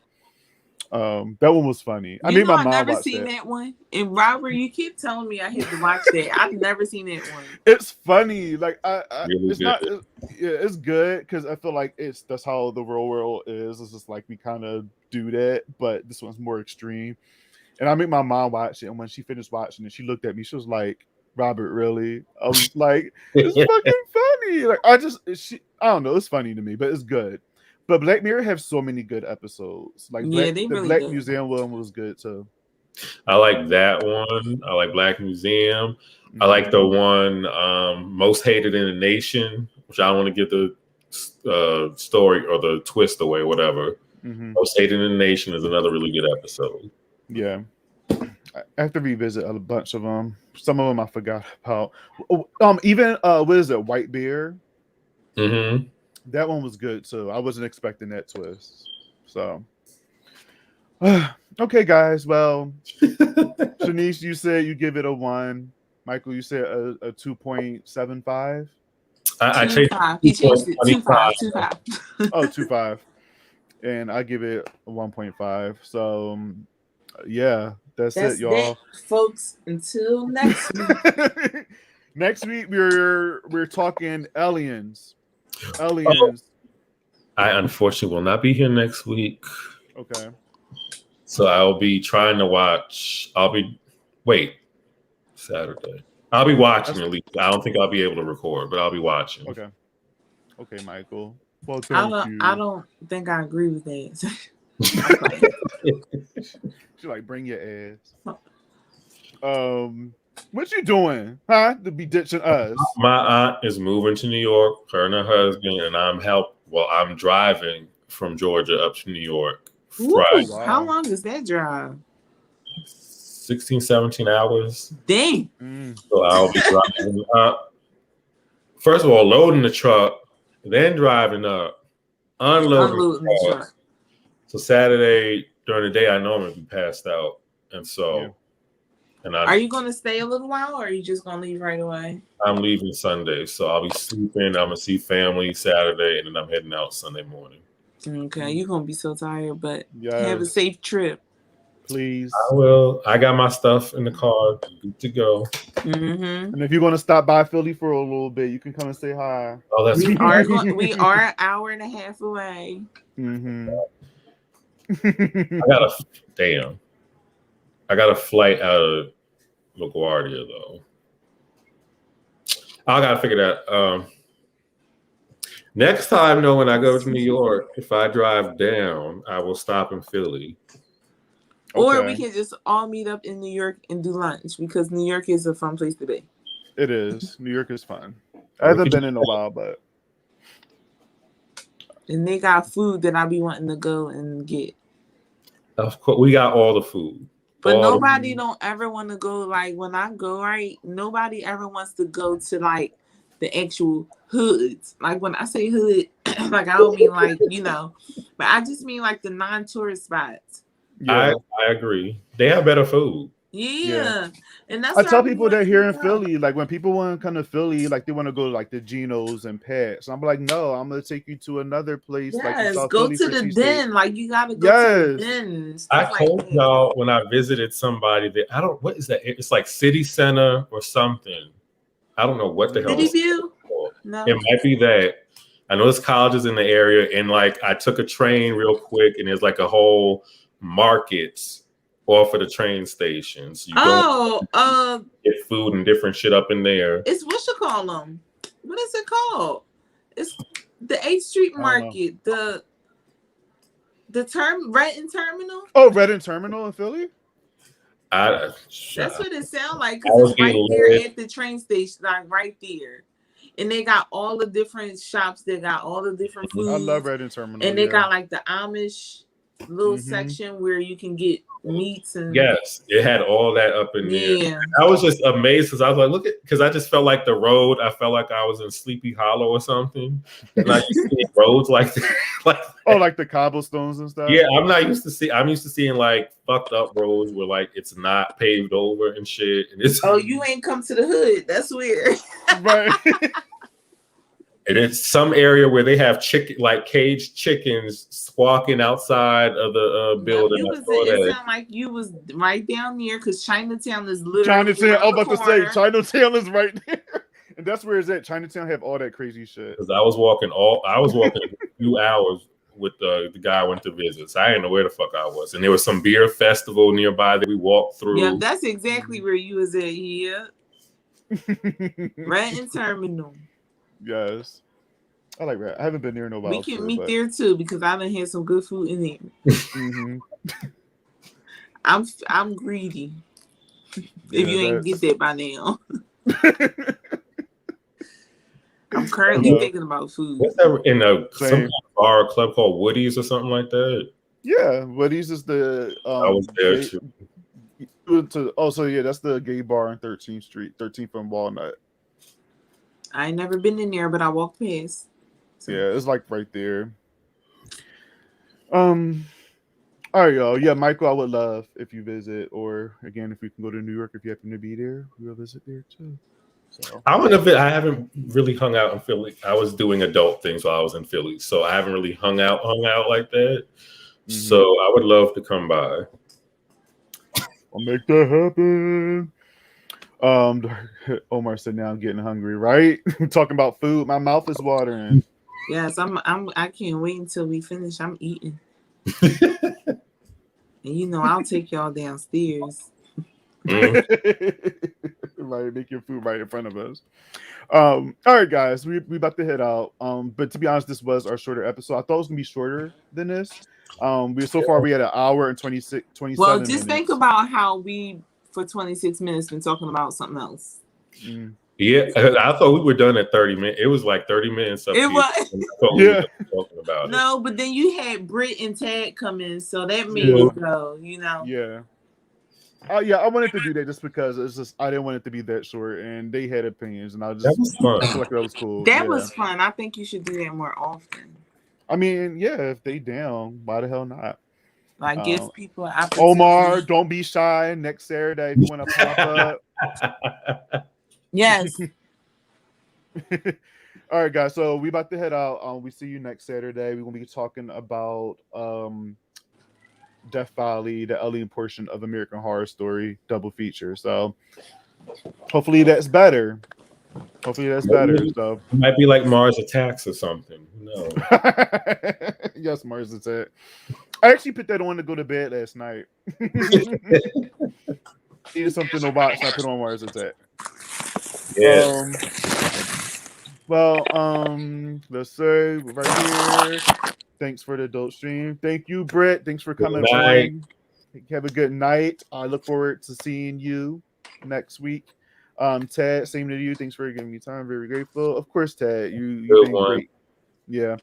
S1: That one was funny. I
S3: You
S1: made
S3: know,
S1: my
S3: I
S1: mom
S3: never
S1: watch
S3: seen
S1: that.
S3: that one. And Robert, you keep telling me I had to watch that. I've never seen that one.
S1: It's funny. Like
S2: Really
S1: it's
S2: good.
S1: not. Yeah, it's good because I feel like that's how the real world is. It's just like we kind of do that, but this one's more extreme. And I made my mom watch it, and when she finished watching it, she looked at me. She was like, "Robert, really?" I was like, "It's fucking funny." Like I don't know. It's funny to me, but it's good. But Black Mirror have so many good episodes. Like
S3: Yeah,
S1: the
S3: really
S1: Black
S3: do.
S1: Museum one was good too.
S2: I like that one. I like Black Museum. I like the one Most Hated in the Nation, which I don't want to give the story or the twist away, whatever. Most Hated in the Nation is another really good episode.
S1: Yeah. I have to revisit a bunch of them. Some of them I forgot about. Even what is it, White Bear?
S2: Mm-hmm.
S1: That one was good too. I wasn't expecting that twist. So, okay, guys. Well, Chanise, you said you give it a 1. Michael, you said a 2.75.
S2: I changed
S3: 2.5. He changed it. 2.5. 2.5.
S1: Oh, 2.5. And I give it a 1.5. So, yeah, that's it, y'all.
S3: That, folks. Until next week.
S1: Next week we're talking aliens. Aliens.
S2: I unfortunately will not be here next week.
S1: Okay.
S2: So I'll be trying to watch. Saturday. I'll be watching at least. I don't think I'll be able to record, but I'll be watching.
S1: Okay. Okay, Michael. Well, thank you.
S3: I don't think I agree with that.
S1: She like, bring your ass. What you doing, huh? To be ditching us?
S2: My aunt is moving to New York, her and her husband, and I'm driving from Georgia up to New York. Friday.
S3: Ooh, how long is that drive?
S2: 16, 17 hours.
S3: Dang.
S2: So I'll be driving up. First of all, loading the truck, then driving up, unloading the truck. So Saturday during the day, I normally be passed out, and so. Yeah. Are
S3: you going to stay a little while, or are you just going to leave right away?
S2: I'm leaving Sunday, so I'll be sleeping. I'm going to see family Saturday, and then I'm heading out Sunday morning.
S3: Okay, you're going to be so tired, but have a safe trip.
S1: Please.
S2: I will. I got my stuff in the car, good to go.
S3: Mm-hmm.
S1: And if you're going to stop by Philly for a little bit, you can come and say hi.
S2: Oh, that's
S3: we are an hour and a half away.
S1: Mm-hmm.
S2: I got a flight out of LaGuardia, though. I got to figure that. Next time, though, when I go to New York, if I drive down, I will stop in Philly.
S3: Or we can just all meet up in New York and do lunch, because New York is a fun place to be.
S1: It is. New York is fun. I haven't been in a while, but.
S3: And they got food that I be wanting to go and get.
S2: Of course, we got all the food.
S3: But nobody don't ever want to go, like, when I go, right, nobody ever wants to go to, like, the actual hoods. Like, when I say hood, like, I don't mean, like, but I just mean, like, the non-tourist spots.
S2: Yeah. I agree. They have better food.
S3: Yeah. And that's
S1: I tell people that here in Philly, like, when people want to come to Philly, like, they want to go to, like, the Geno's and Pat's. I'm like, no, I'm going to take you to another place.
S3: Yes,
S1: like
S3: go to the den. Like, you got to go to the den.
S2: I told y'all when I visited somebody that, what is that? It's like City Center or something. I don't know what the hell.
S3: City View?
S2: No. It might be that. I know there's colleges in the area, and, like, I took a train real quick, and there's, like, a whole market off of the train stations. You get food and different shit up in there.
S3: It's what you call them? What is it called? It's the 8th Street Market. The Redden Terminal.
S1: Oh, Redden Terminal in Philly.
S3: That's what it sounds like, because it's right there at the train station, like right there. And they got all the different shops. They got all the different foods.
S1: I love Redden Terminal.
S3: And they got like the Amish little section where you can get meats and
S2: yes, it had all that up in there.
S3: Yeah,
S2: I was just amazed because I was like, because I just felt like the road. I felt like I was in Sleepy Hollow or something. And I used to see roads like that,
S1: like the cobblestones and stuff.
S2: Yeah, I'm used to seeing like fucked up roads where like it's not paved over and shit. And it's
S3: you ain't come to the hood. That's weird.
S1: Right.
S2: And it's some area where they have chicken, like caged chickens, squawking outside of the building.
S3: It sounded like you was right down there because Chinatown is literally
S1: Chinatown. I was about to say
S3: corner.
S1: Chinatown is right there, and that's where it's at. Chinatown have all that crazy shit.
S2: Because I was walking a few hours with the guy I went to visit. So I didn't know where the fuck I was. And there was some beer festival nearby that we walked through.
S3: Yeah, that's exactly where you was at here. Right in Terminal.
S1: Yes. I like that. I haven't been there in a while.
S3: We can meet there too because I done had some good food in there.
S1: Mm-hmm.
S3: I'm greedy. If you ain't get that by now. I'm currently thinking about food.
S2: What's that in some kind of bar or club called Woody's or something like that?
S1: Yeah, Woody's is the
S2: I was there too.
S1: That's the gay bar on 13th Street, 13th from Walnut.
S3: I ain't never been in there, but I walked past. So.
S1: Yeah, it's like right there. All right, y'all. Yeah, Michael, I would love if you visit, or again, if we can go to New York, if you happen to be there, we'll visit there too. So.
S2: I haven't really hung out in Philly. I was doing adult things while I was in Philly, so I haven't really hung out like that. Mm-hmm. So I would love to come by.
S1: I'll make that happen. Omar said, "Now I'm getting hungry." Right? Talking about food, my mouth is watering.
S3: Yes, I can't wait until we finish. I'm eating, and I'll take y'all downstairs.
S1: Right, make your food right in front of us. All right, guys, we about to head out. But to be honest, this was our shorter episode. I thought it was gonna be shorter than this. We had an hour and 27
S3: Well, just
S1: minutes.
S3: think about how we for 26 minutes been talking about something else.
S1: Mm.
S2: Yeah, I thought we were done at 30 minutes. It was like 30 minutes.
S3: It was.
S2: Yeah. Talking about
S3: no, but then you had Britt and Tad come in, so that made it go.
S1: Yeah. Yeah, I wanted to do that just because it's just I didn't want it to be that short, and they had opinions, and that was fun. I feel like that was cool.
S3: That was fun. I think you should do that more often.
S1: I mean, yeah, if they down, why the hell not?
S3: Like give people an opportunity.
S1: Omar, don't be shy. Next Saturday, if you want to pop up.
S3: Yes.
S1: All right, guys. So we about to head out. We see you next Saturday. We're gonna be talking about Death Valley, the alien portion of American Horror Story double feature. So hopefully that's better. So
S2: it might be like Mars Attacks or something. No.
S1: Yes, Mars Attacks. I actually put that on to go to bed last night. Needed something to watch. I put on Mars Attacks.
S2: Yeah.
S1: Let's say right here. Thanks for the adult stream. Thank you, Britt. Thanks for coming by. Have a good night. I look forward to seeing you next week. Tad, same to you. Thanks for giving me time. Very grateful. Of course, Tad, you've been great. Yeah.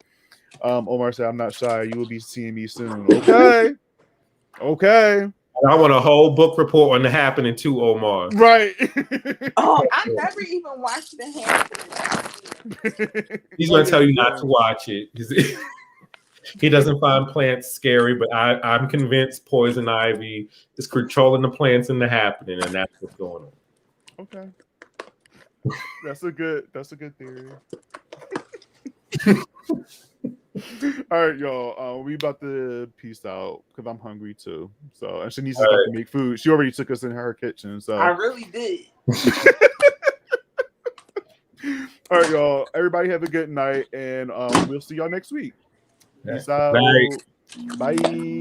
S1: Omar said, "I'm not shy. You will be seeing me soon." Okay.
S2: I want a whole book report on the happening too, Omar.
S1: Right.
S3: I never even watched the happening.
S2: He's gonna tell you not to watch it. He doesn't find plants scary, but I'm convinced poison ivy is controlling the plants in the happening, and that's what's going on.
S1: Okay. That's a good theory. All right, y'all. We about to peace out because I'm hungry too. So, and Chanise is about to make food. She already took us in her kitchen. So
S3: I really did.
S1: All right, y'all. Everybody have a good night, and we'll see y'all next week. Peace out.
S2: Bye.
S1: Bye.